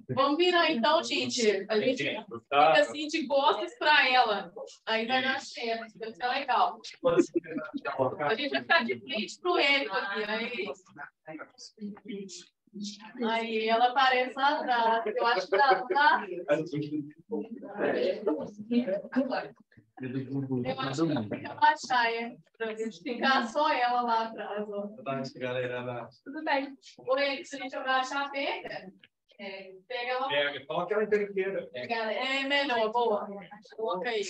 Vamos virar então, gente. A gente fica assim de costas para ela. Aí vai dar chefe, vai ficar legal. A gente vai ficar de frente pro Érico aqui. Aí ela aparece lá atrás. Eu acho que ela tá. Eu acho que fica abaixar, pra gente ficar só ela lá atrás. Ó. Tudo bem. Oi, se a gente abaixar, pega. Pega ela. Pega, coloca ela inteira. É melhor, boa. Coloca aí.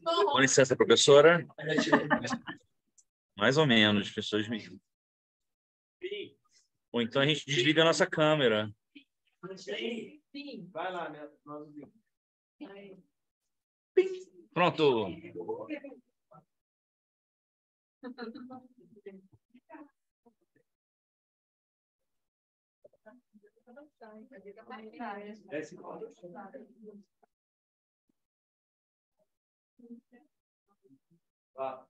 Com licença, professora. Mais ou menos, pessoas me. Ou então a gente desliga a nossa câmera. Sim. Vai lá, né? Pronto. Tá.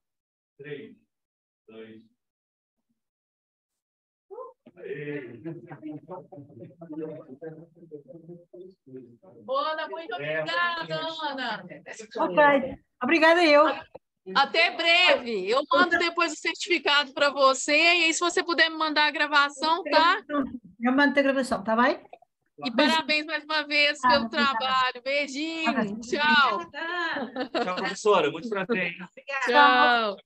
3, 2. Ana, muito obrigada, Ana. Ok, obrigada eu. Até breve. Eu mando depois o certificado para você. E aí, se você puder me mandar a gravação, tá? Eu mando a gravação, está bem? E parabéns mais uma vez pelo trabalho. Beijinho. Tchau. Tchau, professora. Muito prazer. Tchau.